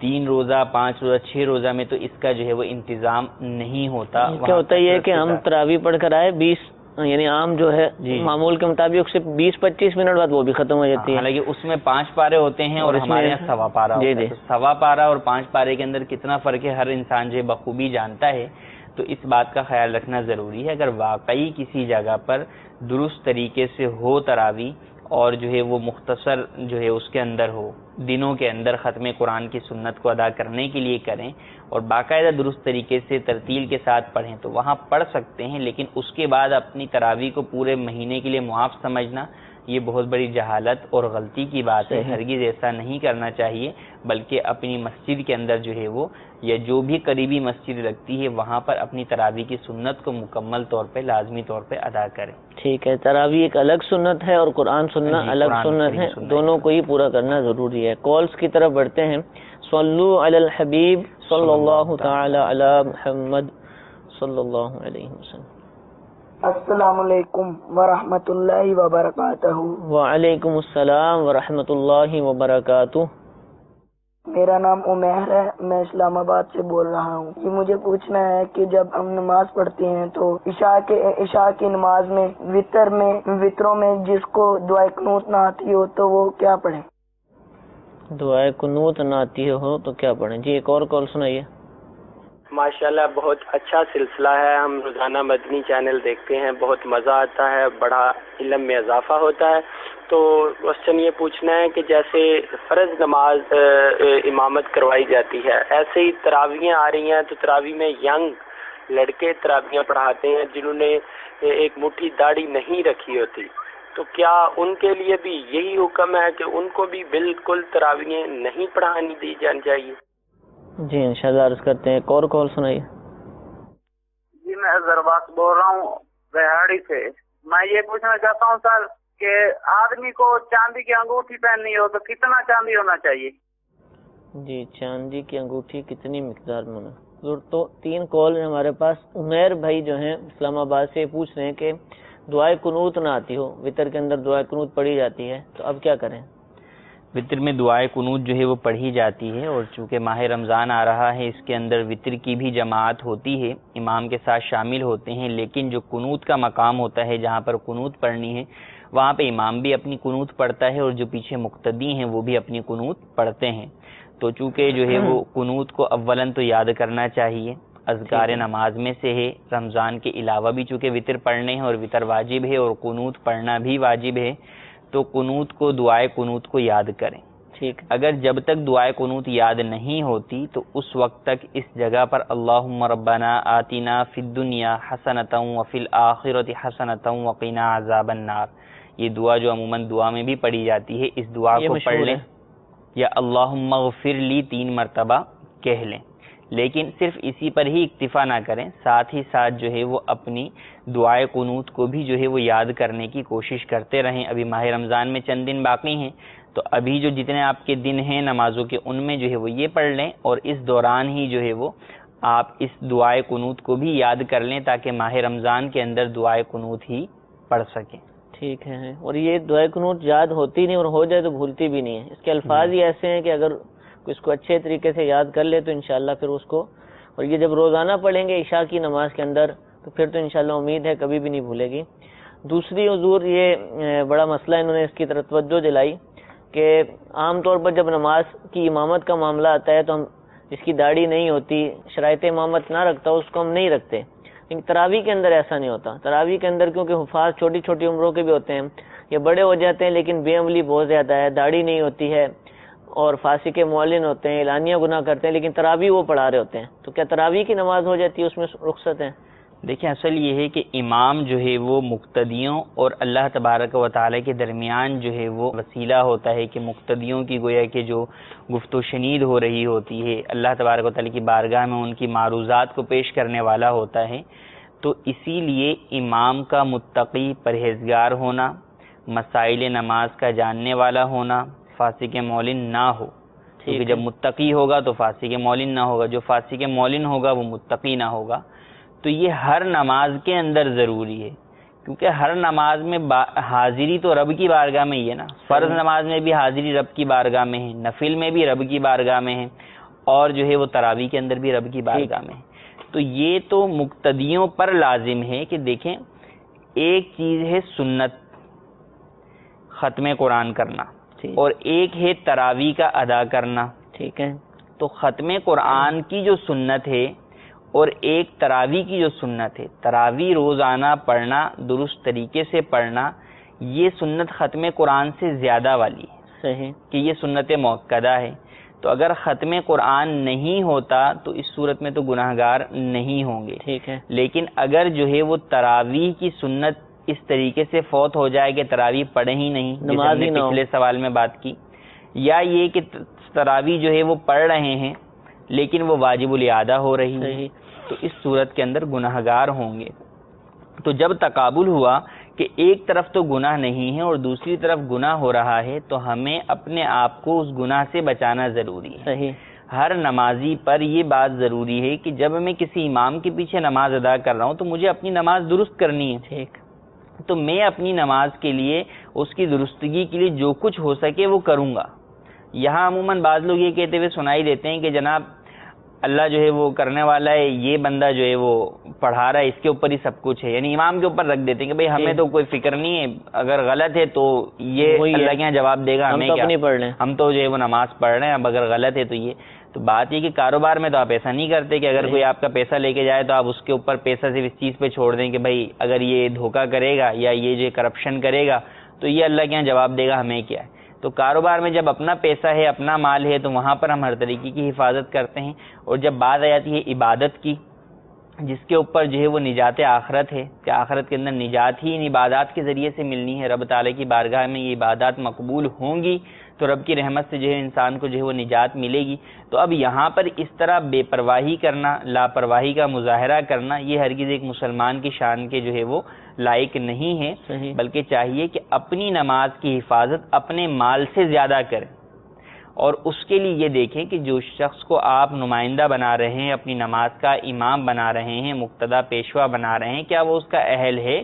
3 روزہ، 5 روزہ، 6 روزہ میں تو اس کا جو ہے وہ انتظام نہیں ہوتا۔ کیا ہوتا ہے کہ ہم تراویح پڑھ کر آئے 20 یعنی عام جو ہے معمول کے مطابق صرف 20-25 منٹ بعد وہ بھی ختم ہو جاتی ہے. حالانکہ اس میں 5 پارے ہوتے ہیں اور ہمارے یہاں 1.25 پارا ہوتا ہے. 1.25 پارا اور 5 پارے کے اندر کتنا فرق ہے ہر انسان جو بخوبی جانتا ہے. تو اس بات کا خیال رکھنا ضروری ہے. اگر واقعی کسی جگہ پر درست طریقے سے ہو تراویح اور جو ہے وہ مختصر جو ہے اس کے اندر ہو، دنوں کے اندر ختم قرآن کی سنت کو ادا کرنے کے لیے کریں اور باقاعدہ درست طریقے سے ترتیل کے ساتھ پڑھیں تو وہاں پڑھ سکتے ہیں. لیکن اس کے بعد اپنی تراویح کو پورے مہینے کے لیے معاف سمجھنا یہ بہت بڑی جہالت اور غلطی کی بات ہے. ہرگز ایسا نہیں کرنا چاہیے، بلکہ اپنی مسجد کے اندر جو ہے وہ یا جو بھی قریبی مسجد لگتی ہے وہاں پر اپنی تراویح کی سنت کو مکمل طور پہ لازمی طور پہ ادا کریں. ٹھیک ہے، تراویح ایک الگ سنت ہے اور قرآن سننا الگ سنت ہے، دونوں کو ہی پورا کرنا ضروری ہے. کالز کی طرف بڑھتے ہیں. صلو علی الحبیب صلی اللہ تعالی علی محمد صلی اللہ علیہ وسلم. السلام علیکم ورحمۃ اللہ وبرکاتہ. وعلیکم السلام ورحمۃ اللہ وبرکاتہ. میرا نام عمیر ہے، میں اسلام آباد سے بول رہا ہوں. یہ مجھے پوچھنا ہے کہ جب ہم نماز پڑھتے ہیں تو عشاء کی نماز میں وطروں میں جس کو دعائے قنوت نہ آتی ہو تو وہ کیا پڑھے؟ دعائے قنوت نہ آتی ہو تو کیا پڑھیں؟ جی ایک اور کال سنائیے. ماشاءاللہ بہت اچھا سلسلہ ہے. ہم روزانہ مدنی چینل دیکھتے ہیں، بہت مزہ آتا ہے، بڑا علم میں اضافہ ہوتا ہے. تو کوشچن یہ پوچھنا ہے کہ جیسے فرض نماز امامت کروائی جاتی ہے، ایسے ہی تراویحیں آ رہی ہیں تو تراویح میں ینگ لڑکے تراویحیں پڑھاتے ہیں جنہوں نے ایک مٹھی داڑھی نہیں رکھی ہوتی، تو کیا ان کے لیے بھی یہی حکم ہے کہ ان کو بھی بالکل تراویحیں نہیں پڑھانی دی جانی چاہیے؟ جی انشاءاللہ عرض کرتے ہیں. ایک اور کال سنائیے. جی میں زرباس بول رہا ہوں بہاڑی سے. میں یہ پوچھنا چاہتا ہوں سر کہ آدمی کو چاندی کی انگوٹھی پہننی ہو تو کتنا چاندی ہونا چاہیے؟ جی چاندی کی انگوٹھی کتنی مقدار میں ہونا؟ تو 3 کال ہیں ہمارے پاس. عمیر بھائی جو ہیں اسلام آباد سے پوچھ رہے ہیں کہ دعائے قنوت نہ آتی ہو، وطر کے اندر دعائے قنوت پڑھی جاتی ہے تو اب کیا کریں؟ وطر میں دعائے قنوت جو ہے وہ پڑھی جاتی ہے، اور چونکہ ماہ رمضان آ رہا ہے اس کے اندر وطر کی بھی جماعت ہوتی ہے، امام کے ساتھ شامل ہوتے ہیں. لیکن جو قنوت کا مقام ہوتا ہے جہاں پر قنوت پڑھنی ہے وہاں پہ امام بھی اپنی قنوت پڑھتا ہے اور جو پیچھے مقتدی ہیں وہ بھی اپنی قنوت پڑھتے ہیں. تو چونکہ جو ہے وہ قنوت کو اولاً تو یاد کرنا چاہیے، اذکار نماز میں سے ہے. رمضان کے علاوہ بھی چونکہ وطر پڑھنے ہیں اور وطر واجب ہے اور قنوت پڑھنا بھی واجب ہے، تو قنوت کو دعائے قنوت کو یاد کریں. ٹھیک. اگر جب تک دعائے قنوت یاد نہیں ہوتی تو اس وقت تک اس جگہ پر اللہم ربنا آتنا فی الدنیا حسنۃ وفی الآخرۃ حسنۃ وقنا عذاب النار، یہ دعا جو عموماً دعا میں بھی پڑھی جاتی ہے، اس دعا کو پڑھ لیں، یا اللہم اغفر لی 3 مرتبہ کہہ لیں. لیکن صرف اسی پر ہی اکتفا نہ کریں، ساتھ ہی ساتھ جو ہے وہ اپنی دعائے قنوت کو بھی جو ہے وہ یاد کرنے کی کوشش کرتے رہیں. ابھی ماہ رمضان میں چند دن باقی ہیں تو ابھی جو جتنے آپ کے دن ہیں نمازوں کے ان میں جو ہے وہ یہ پڑھ لیں، اور اس دوران ہی جو ہے وہ آپ اس دعائے قنوت کو بھی یاد کر لیں تاکہ ماہ رمضان کے اندر دعائے قنوت ہی پڑھ سکیں. ٹھیک ہے. اور یہ دعائے قنوت یاد ہوتی نہیں اور ہو جائے تو بھولتی بھی نہیں ہے. اس کے الفاظ ہی ایسے ہیں کہ اگر اس کو اچھے طریقے سے یاد کر لے تو انشاءاللہ پھر اس کو، اور یہ جب روزانہ پڑھیں گے عشاء کی نماز کے اندر تو پھر تو انشاءاللہ امید ہے کبھی بھی نہیں بھولے گی. دوسری حضور یہ بڑا مسئلہ انہوں نے اس کی طرف توجہ دلائی کہ عام طور پر جب نماز کی امامت کا معاملہ آتا ہے تو ہم جس کی داڑھی نہیں ہوتی، شرائط امامت نہ رکھتا، اس کو ہم نہیں رکھتے. لیکن تراویح کے اندر ایسا نہیں ہوتا. تراویح کے اندر کیونکہ حفاظ چھوٹی چھوٹی عمروں کے بھی ہوتے ہیں، یہ بڑے ہو جاتے ہیں لیکن بے عملی بہت زیادہ ہے، داڑھی نہیں ہوتی ہے اور فاسق مولن ہوتے ہیں، اعلانیہ گناہ کرتے ہیں، لیکن تراویح وہ پڑھا رہے ہوتے ہیں. تو کیا تراویح کی نماز ہو جاتی ہے، اس میں رخصت ہے؟ دیکھیں اصل یہ ہے کہ امام جو ہے وہ مقتدیوں اور اللہ تبارک و تعالی کے درمیان جو ہے وہ وسیلہ ہوتا ہے، کہ مقتدیوں کی گویا کہ جو گفت و شنید ہو رہی ہوتی ہے اللہ تبارک و تعالی کی بارگاہ میں ان کی معروضات کو پیش کرنے والا ہوتا ہے. تو اسی لیے امام کا متقی پرہیزگار ہونا، مسائل نماز کا جاننے والا ہونا، فاسق مولن نہ ہو. کیونکہ جب متقی ہوگا تو فاسق مولن نہ ہوگا، جو فاسق مولن ہوگا وہ متقی نہ ہوگا. تو یہ ہر نماز کے اندر ضروری ہے، کیونکہ ہر نماز میں حاضری تو رب کی بارگاہ میں ہی ہے نا. فرض نماز میں بھی حاضری رب کی بارگاہ میں ہے، نفل میں بھی رب کی بارگاہ میں ہے، اور جو ہے وہ تراویح کے اندر بھی رب کی بارگاہ میں ہے. تو یہ تو مقتدیوں پر لازم ہے کہ دیکھیں ایک چیز ہے سنت ختم قرآن کرنا اور ایک ہے تراویح کا ادا کرنا. ٹھیک ہے. تو ختم قرآن کی جو سنت ہے اور ایک تراویح کی جو سنت ہے، تراویح روزانہ پڑھنا، درست طریقے سے پڑھنا، یہ سنت ختم قرآن سے زیادہ والی ہے. صحیح. کہ یہ سنت مؤکدہ ہے. تو اگر ختم قرآن نہیں ہوتا تو اس صورت میں تو گناہگار نہیں ہوں گے. ٹھیک ہے. لیکن اگر جو ہے وہ تراویح کی سنت اس طریقے سے فوت ہو جائے کہ تراویح پڑھے ہی نہیں، نماز ہی نہ ہو، پچھلے سوال میں بات کی، یا یہ کہ تراویح جو ہے وہ پڑھ رہے ہیں لیکن وہ واجب الاعادہ ہو رہی ہے، تو اس صورت کے اندر گناہگار ہوں گے. تو جب تقابل ہوا کہ ایک طرف تو گناہ نہیں ہے اور دوسری طرف گناہ ہو رہا ہے، تو ہمیں اپنے آپ کو اس گناہ سے بچانا ضروری ہے. صحیح. ہر نمازی پر یہ بات ضروری ہے کہ جب میں کسی امام کے پیچھے نماز ادا کر رہا ہوں تو مجھے اپنی نماز درست کرنی ہے. ٹھیک. تو میں اپنی نماز کے لیے، اس کی درستگی کے لیے جو کچھ ہو سکے وہ کروں گا. یہاں عموماً بعض لوگ یہ کہتے ہوئے سنائی دیتے ہیں کہ جناب اللہ جو ہے وہ کرنے والا ہے، یہ بندہ جو ہے وہ پڑھا رہا ہے، اس کے اوپر ہی سب کچھ ہے. یعنی امام کے اوپر رکھ دیتے ہیں کہ بھئی ہمیں تو کوئی فکر نہیں ہے، اگر غلط ہے تو یہ اللہ کے یہاں جواب دے گا، ہمیں کیا، ہم تو جو ہے وہ نماز پڑھ رہے ہیں، اب اگر غلط ہے تو یہ. تو بات یہ کہ کاروبار میں تو آپ ایسا نہیں کرتے کہ اگر کوئی آپ کا پیسہ لے کے جائے تو آپ اس کے اوپر پیسہ صرف اس چیز پہ چھوڑ دیں کہ بھائی اگر یہ دھوکہ کرے گا یا یہ جو کرپشن کرے گا تو یہ اللہ کے یہاں جواب دے گا، ہمیں کیا ہے. تو کاروبار میں جب اپنا پیسہ ہے، اپنا مال ہے، تو وہاں پر ہم ہر طریقے کی حفاظت کرتے ہیں. اور جب بات آ جاتی ہے عبادت کی، جس کے اوپر جو ہے وہ نجات آخرت ہے کہ آخرت کے اندر نجات ہی ان عبادات کے ذریعے سے ملنی ہے، رب تعالیٰ کی بارگاہ میں یہ عبادات مقبول ہوں گی تو رب کی رحمت سے جو ہے انسان کو جو ہے وہ نجات ملے گی. تو اب یہاں پر اس طرح بے پرواہی کرنا، لاپرواہی کا مظاہرہ کرنا، یہ ہرگز ایک مسلمان کی شان کے جو ہے وہ لائق نہیں ہے. بلکہ چاہیے کہ اپنی نماز کی حفاظت اپنے مال سے زیادہ کریں، اور اس کے لیے یہ دیکھیں کہ جو شخص کو آپ نمائندہ بنا رہے ہیں، اپنی نماز کا امام بنا رہے ہیں، مقتدی پیشوا بنا رہے ہیں، کیا وہ اس کا اہل ہے.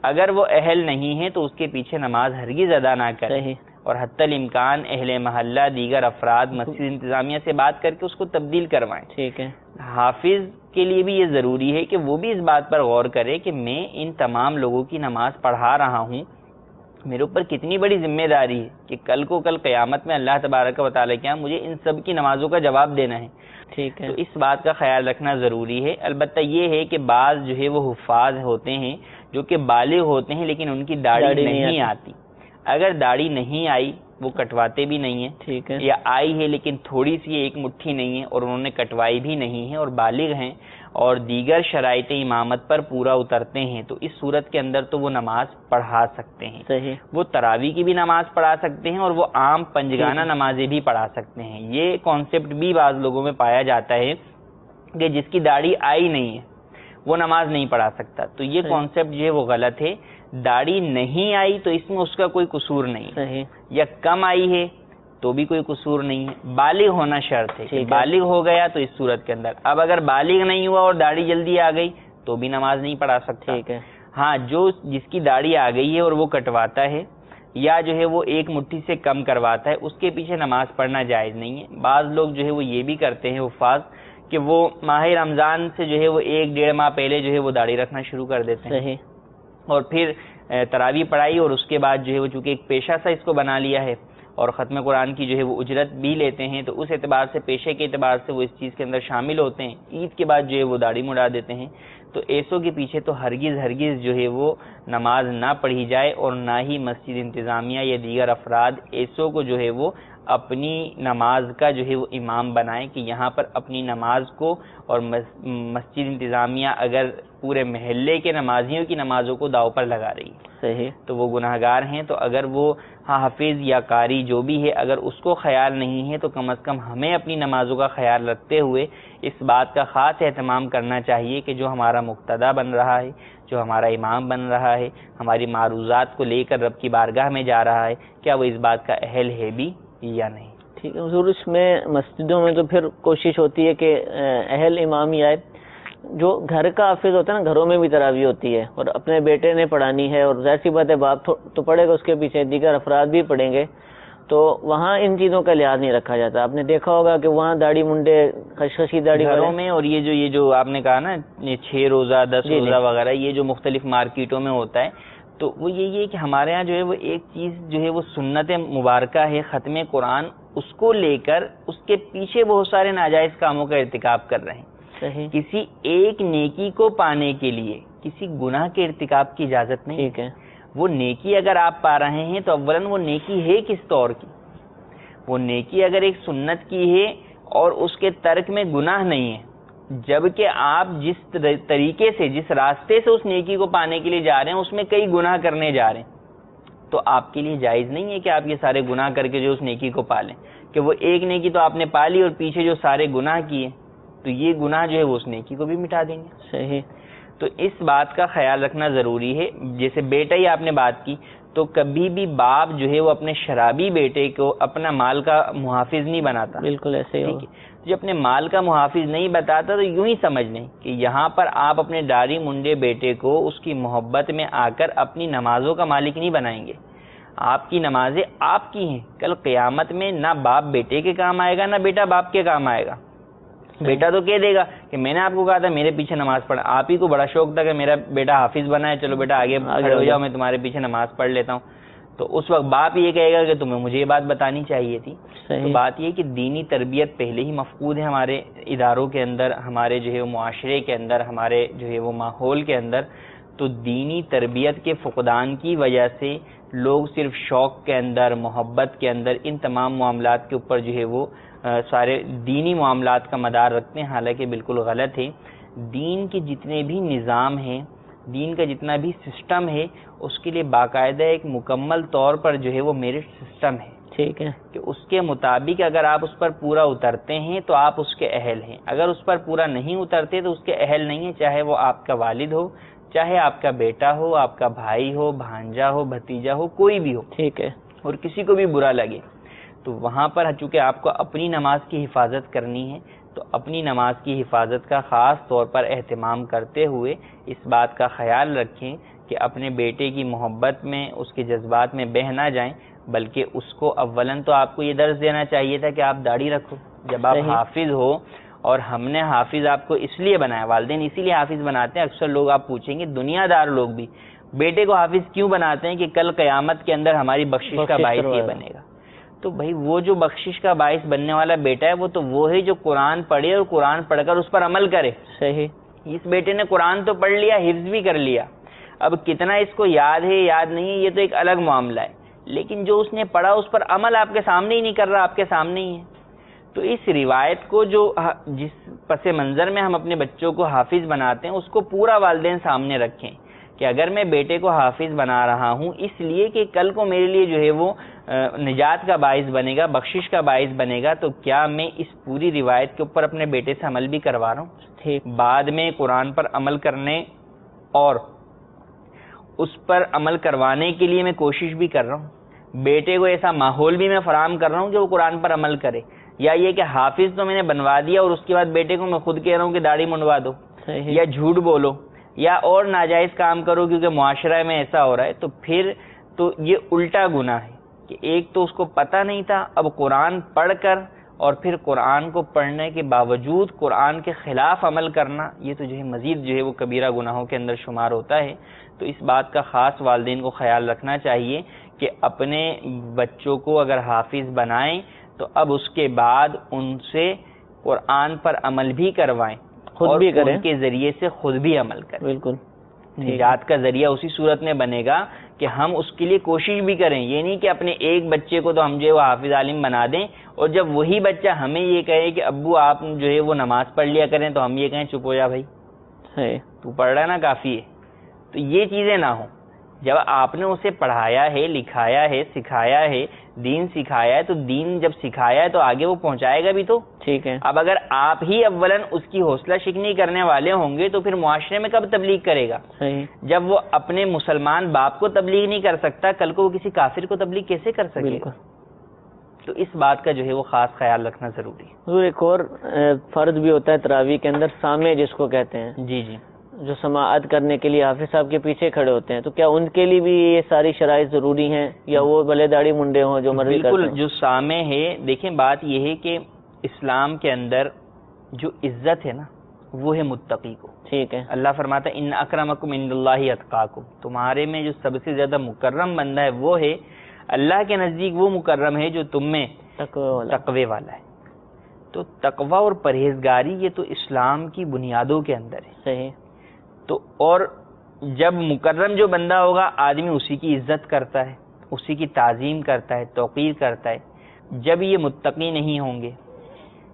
اگر وہ اہل نہیں ہے تو اس کے پیچھے نماز ہرگز ادا نہ کریں، اور حتی الامکان اہل محلہ، دیگر افراد، مسجد انتظامیہ سے بات کر کے اس کو تبدیل کروائیں. ٹھیک ہے. حافظ کے لیے بھی یہ ضروری ہے کہ وہ بھی اس بات پر غور کرے کہ میں ان تمام لوگوں کی نماز پڑھا رہا ہوں، میرے اوپر کتنی بڑی ذمہ داری ہے کہ کل قیامت میں اللہ تبارک و تعالیٰ کے یہاں مجھے ان سب کی نمازوں کا جواب دینا ہے. ٹھیک ہے. تو اس بات کا خیال رکھنا ضروری ہے. البتہ یہ ہے کہ بعض جو ہے وہ حفاظ ہوتے ہیں جو کہ بالغ ہوتے ہیں لیکن ان کی داڑھی نہیں آتی. اگر داڑھی نہیں آئی، وہ کٹواتے بھی نہیں ہیں. ٹھیک ہے. یا آئی ہے لیکن تھوڑی سی ایک مٹھی نہیں ہے اور انہوں نے کٹوائی بھی نہیں ہے اور بالغ ہیں اور دیگر شرائط امامت پر پورا اترتے ہیں، تو اس صورت کے اندر تو وہ نماز پڑھا سکتے ہیں. صحیح. وہ تراویح کی بھی نماز پڑھا سکتے ہیں اور وہ عام پنجگانہ نمازیں بھی پڑھا سکتے ہیں. یہ کانسیپٹ بھی بعض لوگوں میں پایا جاتا ہے کہ جس کی داڑھی آئی نہیں ہے وہ نماز نہیں پڑھا سکتا. تو یہ کانسیپٹ جو ہے وہ غلط ہے. داڑھی نہیں آئی تو اس میں اس کا کوئی قصور نہیں، یا کم آئی ہے تو بھی کوئی قصور نہیں ہے. بالغ ہونا شرط ہے کہ بالغ ہو گیا تو اس صورت کے اندر. اب اگر بالغ نہیں ہوا اور داڑھی جلدی آ گئی تو بھی نماز نہیں پڑھا سکتا. ہاں، جس کی داڑھی آ گئی ہے اور وہ کٹواتا ہے یا جو ہے وہ ایک مٹھی سے کم کرواتا ہے، اس کے پیچھے نماز پڑھنا جائز نہیں ہے. بعض لوگ جو ہے وہ یہ بھی کرتے ہیں حفاظ کہ وہ ماہ رمضان سے جو ہے وہ 1-1.5 ماہ پہلے جو ہے وہ داڑھی رکھنا شروع کر دیتے ہیں، اور پھر تراویح پڑھائی اور اس کے بعد جو ہے وہ چونکہ ایک پیشہ سا اس کو بنا لیا ہے اور ختم قرآن کی جو ہے وہ اجرت بھی لیتے ہیں، تو اس اعتبار سے، پیشے کے اعتبار سے وہ اس چیز کے اندر شامل ہوتے ہیں. عید کے بعد جو ہے وہ داڑھی مڑا دیتے ہیں. تو ایسوں کے پیچھے تو ہرگز جو ہے وہ نماز نہ پڑھی جائے، اور نہ ہی مسجد انتظامیہ یا دیگر افراد ایسوں کو جو ہے وہ اپنی نماز کا جو ہے وہ امام بنائیں کہ یہاں پر اپنی نماز کو، اور مسجد انتظامیہ اگر پورے محلے کے نمازیوں کی نمازوں کو داؤ پر لگا رہی ہے تو وہ گناہگار ہیں. تو اگر وہ حافظ یا قاری جو بھی ہے اگر اس کو خیال نہیں ہے تو کم از کم ہمیں اپنی نمازوں کا خیال رکھتے ہوئے اس بات کا خاص اہتمام کرنا چاہیے کہ جو ہمارا مقتدی بن رہا ہے، جو ہمارا امام بن رہا ہے، ہماری معروضات کو لے کر رب کی بارگاہ میں جا رہا ہے، کیا وہ اس بات کا اہل ہے بھی یا نہیں. ٹھیک ہے حضور. اس میں مسجدوں میں تو پھر کوشش ہوتی ہے کہ اہل امام ہی آئے. جو گھر کا حافظ ہوتا ہے نا، گھروں میں بھی تراویح ہوتی ہے اور اپنے بیٹے نے پڑھانی ہے، اور ظاہر سی بات ہے باپ تو پڑھے گا، اس کے پیچھے دیگر افراد بھی پڑھیں گے. تو وہاں ان چیزوں کا لحاظ نہیں رکھا جاتا. آپ نے دیکھا ہوگا کہ وہاں داڑھی منڈے خشخشی داڑھی گھروں میں، اور یہ جو آپ نے کہا نا 6 روزہ 10 روزہ وغیرہ، یہ جو مختلف مارکیٹوں میں ہوتا ہے، تو وہ یہی ہے کہ ہمارے ہاں جو ہے وہ ایک چیز جو ہے وہ سنت مبارکہ ہے ختم قرآن، اس کو لے کر اس کے پیچھے بہت سارے ناجائز کاموں کا ارتکاب کر رہے ہیں. صحیح. کسی ایک نیکی کو پانے کے لیے کسی گناہ کے ارتکاب کی اجازت نہیں. ٹھیک ہے. وہ نیکی اگر آپ پا رہے ہیں تو اولاً وہ نیکی ہے کس طور کی؟ وہ نیکی اگر ایک سنت کی ہے اور اس کے ترک میں گناہ نہیں ہے، جبکہ آپ جس طریقے سے جس راستے سے اس نیکی کو پانے کے لیے جا رہے ہیں اس میں کئی گناہ کرنے جا رہے ہیں، تو آپ کے لیے جائز نہیں ہے کہ آپ یہ سارے گناہ کر کے جو اس نیکی کو پالیں، کہ وہ ایک نیکی تو آپ نے پالی اور پیچھے جو سارے گناہ کیے تو یہ گناہ جو ہے وہ اس نیکی کو بھی مٹا دیں گے. صحیح. تو اس بات کا خیال رکھنا ضروری ہے. جیسے بیٹا ہی آپ نے بات کی، تو کبھی بھی باپ جو ہے وہ اپنے شرابی بیٹے کو اپنا مال کا محافظ نہیں بناتا. بالکل ایسے ہی ہوگا. جو اپنے مال کا محافظ نہیں بتاتا تو یوں ہی سمجھ لیں کہ یہاں پر آپ اپنے داڑھی منڈے بیٹے کو اس کی محبت میں آ کر اپنی نمازوں کا مالک نہیں بنائیں گے. آپ کی نمازیں آپ کی ہیں. کل قیامت میں نہ باپ بیٹے کے کام آئے گا نہ بیٹا باپ کے کام آئے گا. بیٹا تو کہہ دے گا کہ میں نے آپ کو کہا تھا میرے پیچھے نماز پڑھ، آپ ہی کو بڑا شوق تھا کہ میرا بیٹا حافظ بنا ہے، چلو بیٹا آگے کھڑے ہو جاؤ، میں تمہارے پیچھے نماز پڑھ لیتا ہوں. تو اس وقت باپ یہ کہے گا کہ تمہیں مجھے یہ بات بتانی چاہیے تھی. تو بات یہ کہ دینی تربیت پہلے ہی مفقود ہے ہمارے اداروں کے اندر، ہمارے جو ہے وہ معاشرے کے اندر، ہمارے جو ہے وہ ماحول کے اندر. تو دینی تربیت کے فقدان کی وجہ سے لوگ صرف شوق کے اندر، محبت کے اندر ان تمام معاملات کے اوپر جو ہے وہ سارے دینی معاملات کا مدار رکھتے ہیں، حالانکہ بالکل غلط ہے. دین کے جتنے بھی نظام ہیں، دین کا جتنا بھی سسٹم ہے، اس کے لیے باقاعدہ ایک مکمل طور پر جو ہے وہ میرٹ سسٹم ہے. ٹھیک ہے، کہ اس کے مطابق اگر آپ اس پر پورا اترتے ہیں تو آپ اس کے اہل ہیں، اگر اس پر پورا نہیں اترتے تو اس کے اہل نہیں ہیں، چاہے وہ آپ کا والد ہو، چاہے آپ کا بیٹا ہو، آپ کا بھائی ہو، بھانجا ہو، بھتیجا ہو، کوئی بھی ہو. ٹھیک ہے. اور کسی کو بھی برا لگے تو وہاں پر چونکہ آپ کو اپنی نماز کی حفاظت کرنی ہے، تو اپنی نماز کی حفاظت کا خاص طور پر اہتمام کرتے ہوئے اس بات کا خیال رکھیں کہ اپنے بیٹے کی محبت میں، اس کے جذبات میں بہہ نہ جائیں، بلکہ اس کو اولاً تو آپ کو یہ درس دینا چاہیے تھا کہ آپ داڑھی رکھو. جب آپ حافظ ہو، اور ہم نے حافظ آپ کو اس لیے بنایا، والدین اسی لیے حافظ بناتے ہیں. اکثر لوگ آپ پوچھیں گے، دنیا دار لوگ بھی بیٹے کو حافظ کیوں بناتے ہیں؟ کہ کل قیامت کے اندر ہماری بخشش کا باعث یہ بنے گا. تو بھائی وہ جو بخشش کا باعث بننے والا بیٹا ہے وہ تو وہ ہے جو قرآن پڑھے اور قرآن پڑھ کر اس پر عمل کرے. صحیح. اس بیٹے نے قرآن تو پڑھ لیا، حفظ بھی کر لیا، اب کتنا اس کو یاد ہے یاد نہیں ہے یہ تو ایک الگ معاملہ ہے، لیکن جو اس نے پڑھا اس پر عمل آپ کے سامنے ہی نہیں کر رہا، آپ کے سامنے ہی ہے. تو اس روایت کو جو جس پس منظر میں ہم اپنے بچوں کو حافظ بناتے ہیں اس کو پورا والدین سامنے رکھیں کہ اگر میں بیٹے کو حافظ بنا رہا ہوں اس لیے کہ کل کو میرے لیے جو ہے وہ نجات کا باعث بنے گا، بخشش کا باعث بنے گا، تو کیا میں اس پوری روایت کے اوپر اپنے بیٹے سے عمل بھی کروا رہا ہوں؟ بعد میں قرآن پر عمل کرنے اور اس پر عمل کروانے کے لیے میں کوشش بھی کر رہا ہوں، بیٹے کو ایسا ماحول بھی میں فراہم کر رہا ہوں جو وہ قرآن پر عمل کرے. یا یہ کہ حافظ تو میں نے بنوا دیا اور اس کے بعد بیٹے کو میں خود کہہ رہا ہوں کہ داڑھی منڈوا دو، یا جھوٹ بولو، یا اور ناجائز کام کرو کیونکہ معاشرہ میں ایسا ہو رہا ہے، تو پھر تو یہ الٹا گناہ ہے کہ ایک تو اس کو پتہ نہیں تھا، اب قرآن پڑھ کر اور پھر قرآن کو پڑھنے کے باوجود قرآن کے خلاف عمل کرنا، یہ تو جو ہے مزید جو ہے وہ کبیرہ گناہوں کے اندر شمار ہوتا ہے. تو اس بات کا خاص والدین کو خیال رکھنا چاہیے کہ اپنے بچوں کو اگر حافظ بنائیں تو اب اس کے بعد ان سے قرآن پر عمل بھی کروائیں، خود بھی کریں، ان کے ذریعے سے خود بھی عمل کریں. بالکل نجات کا ذریعہ اسی صورت میں بنے گا کہ ہم اس کے لیے کوشش بھی کریں. یہ نہیں کہ اپنے ایک بچے کو تو ہم جو ہے وہ حافظ عالم بنا دیں اور جب وہی بچہ ہمیں یہ کہے کہ ابو آپ جو ہے وہ نماز پڑھ لیا کریں تو ہم یہ کہیں چپ ہو جا بھائی تو پڑھ رہا ہے نا کافی ہے. تو یہ چیزیں نہ ہوں. جب آپ نے اسے پڑھایا ہے، لکھایا ہے، سکھایا ہے، دین سکھایا ہے، تو دین جب سکھایا ہے تو آگے وہ پہنچائے گا بھی تو. ٹھیک ہے. اب اگر آپ ہی اولاً اس کی حوصلہ شکنی کرنے والے ہوں گے تو پھر معاشرے میں کب تبلیغ کرے گا؟ صحیح. جب وہ اپنے مسلمان باپ کو تبلیغ نہیں کر سکتا، کل کو وہ کسی کافر کو تبلیغ کیسے کر سکے گا؟ تو اس بات کا جو ہے وہ خاص خیال رکھنا ضروری ہے. ایک اور فرض بھی ہوتا ہے تراویح کے اندر، سامع جس کو کہتے ہیں. جی جی. جو سماعت کرنے کے لیے حافظ صاحب کے پیچھے کھڑے ہوتے ہیں، تو کیا ان کے لیے بھی یہ ساری شرائط ضروری ہیں، یا وہ بلے داڑھی منڈے ہوں جو مرضی کرتے بالکل ہیں؟ جو سامع ہے، دیکھیں بات یہ ہے کہ اسلام کے اندر جو عزت ہے نا وہ ہے متقی کو. ٹھیک ہے. اللہ فرماتا ہے ان اکرمکم عند اللہ اتقاکم، تمہارے میں جو سب سے زیادہ مکرم بندہ ہے وہ ہے اللہ کے نزدیک وہ مکرم ہے جو تم میں تقوی والا ہے. تو تقوی اور پرہیزگاری یہ تو اسلام کی بنیادوں کے اندر ہے. صحیح. تو اور جب مکرم جو بندہ ہوگا آدمی اسی کی عزت کرتا ہے، اسی کی تعظیم کرتا ہے، توقیر کرتا ہے. جب یہ متقی نہیں ہوں گے،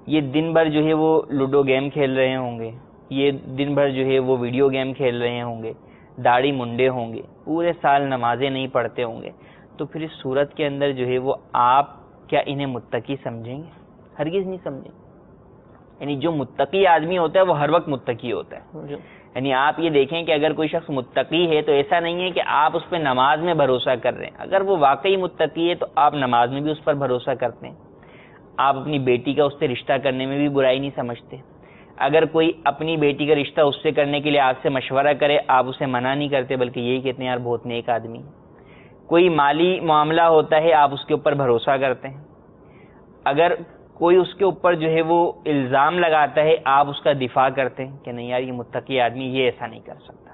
یہ دن بھر جو ہے وہ لوڈو گیم کھیل رہے ہوں گے، یہ دن بھر جو ہے وہ ویڈیو گیم کھیل رہے ہوں گے، داڑھی منڈے ہوں گے، پورے سال نمازیں نہیں پڑھتے ہوں گے، تو پھر اس صورت کے اندر جو ہے وہ آپ کیا انہیں متقی سمجھیں گے؟ ہرگز نہیں سمجھیں. یعنی جو متقی آدمی ہوتا ہے وہ ہر وقت متقی ہوتا ہے. یعنی آپ یہ دیکھیں کہ اگر کوئی شخص متقی ہے تو ایسا نہیں ہے کہ آپ اس پہ نماز میں بھروسہ کر رہے ہیں. اگر وہ واقعی متقی ہے تو آپ نماز میں بھی اس پر بھروسہ کرتے ہیں. آپ اپنی بیٹی کا اس سے رشتہ کرنے میں بھی برائی نہیں سمجھتے. اگر کوئی اپنی بیٹی کا رشتہ اس سے کرنے کے لیے آپ سے مشورہ کرے آپ اسے منع نہیں کرتے، بلکہ یہی کہتے ہیں یار بہت نیک آدمی. کوئی مالی معاملہ ہوتا ہے آپ اس کے اوپر بھروسہ کرتے ہیں. اگر کوئی اس کے اوپر جو ہے وہ الزام لگاتا ہے آپ اس کا دفاع کرتے ہیں کہ نہیں یار یہ متقی آدمی یہ ایسا نہیں کر سکتا.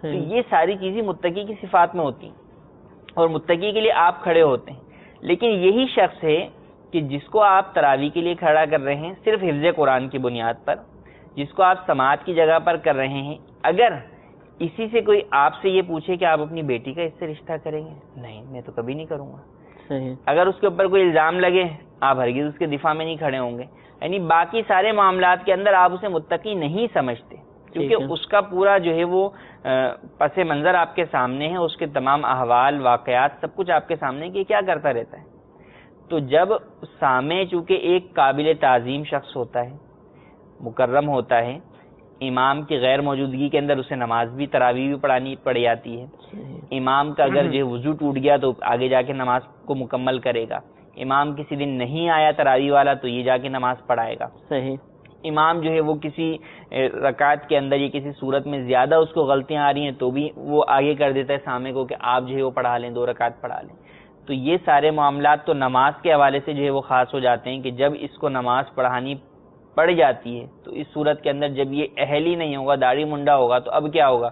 تو یہ ساری چیزیں متقی کی صفات میں ہوتی ہیں اور متقی کے لیے آپ کھڑے ہوتے ہیں. لیکن یہی شخص ہے کہ جس کو آپ تراویح کے لیے کھڑا کر رہے ہیں صرف حفظ قرآن کی بنیاد پر، جس کو آپ سماعت کی جگہ پر کر رہے ہیں، اگر اسی سے کوئی آپ سے یہ پوچھے کہ آپ اپنی بیٹی کا اس سے رشتہ کریں گے، نہیں میں تو کبھی نہیں کروں گا. اگر اس کے اوپر کوئی الزام لگے آپ ہرگز اس کے دفاع میں نہیں کھڑے ہوں گے. یعنی باقی سارے معاملات کے اندر آپ اسے متقی نہیں سمجھتے، کیونکہ اس کا پورا جو ہے وہ پس منظر آپ کے سامنے ہے، اس کے تمام احوال واقعات سب کچھ آپ کے سامنے کہ کیا کرتا رہتا ہے. تو جب سامع چونکہ ایک قابل تعظیم شخص ہوتا ہے، مکرم ہوتا ہے، امام کی غیر موجودگی کے اندر اسے نماز بھی تراویح بھی پڑھانی پڑ جاتی ہے. امام کا اگر جو وضو ٹوٹ گیا تو آگے جا کے نماز کو مکمل کرے گا. امام کسی دن نہیں آیا تراویح والا تو یہ جا کے نماز پڑھائے گا. صحیح. امام جو ہے وہ کسی رکعت کے اندر یا کسی صورت میں زیادہ اس کو غلطیاں آ رہی ہیں تو بھی وہ آگے کر دیتا ہے سامع کو کہ آپ جو ہے وہ پڑھا لیں، 2 رکعت پڑھا لیں. تو یہ سارے معاملات تو نماز کے حوالے سے جو ہے وہ خاص ہو جاتے ہیں کہ جب اس کو نماز پڑھانی پڑ جاتی ہے تو اس صورت کے اندر جب یہ اہل ہی نہیں ہوگا، داڑھی منڈا ہوگا، تو اب کیا ہوگا؟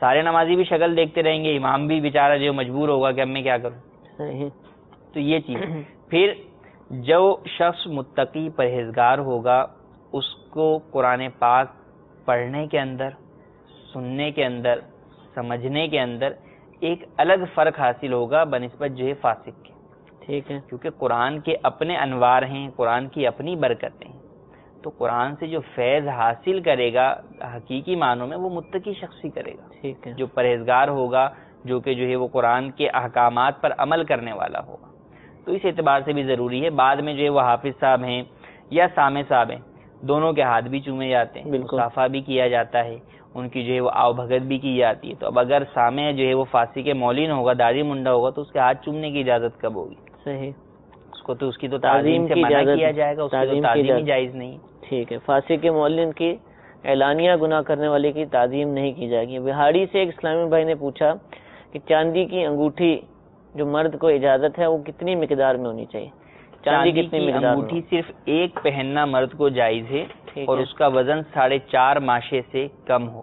سارے نمازی بھی شکل دیکھتے رہیں گے، امام بھی بیچارہ جو مجبور ہوگا کہ اب میں کیا کروں. تو یہ چیز. پھر جو شخص متقی پرہیزگار ہوگا اس کو قرآن پاک پڑھنے کے اندر، سننے کے اندر، سمجھنے کے اندر ایک الگ فرق حاصل ہوگا بنسبت جو ہے فاسق کے. ٹھیک ہے. کیونکہ قرآن کے اپنے انوار ہیں، قرآن کی اپنی برکتیں ہیں. تو قرآن سے جو فیض حاصل کرے گا حقیقی معنوں میں وہ متقی شخص ہی کرے گا. ٹھیک ہے. جو پرہیزگار ہوگا، جو کہ جو ہے وہ قرآن کے احکامات پر عمل کرنے والا ہوگا. تو اس اعتبار سے بھی ضروری ہے. بعد میں جو ہے وہ حافظ صاحب ہیں یا سامع صاحب ہیں، دونوں کے ہاتھ بھی چومے جاتے ہیں، مصافحہ بھی کیا جاتا ہے، ان کی جو ہے وہ آؤ بھگت بھی کی جاتی ہے. تو اب اگر سامع جو ہے وہ فاسق مولین ہوگا، داڑھی منڈا ہوگا، تو اس کے ہاتھ چومنے کی اجازت کب ہوگی؟ صحیح. اس کو تو اس کی تو تعظیم سے منع کیا جائے گا، اس کی تو تعظیم ہی جائز نہیں. ٹھیک ہے. فاسق مولین کی اعلانیہ گناہ کرنے والے کی تعظیم نہیں کی جائے گی. بہاڑی سے ایک اسلامی بھائی نے پوچھا کہ چاندی کی انگوٹھی جو مرد کو اجازت ہے وہ کتنی مقدار میں ہونی چاہیے؟ چاندی کی انگوٹھی صرف ایک پہننا مرد کو جائز ہے اور اس کا وزن 4.5 ماشے سے کم ہو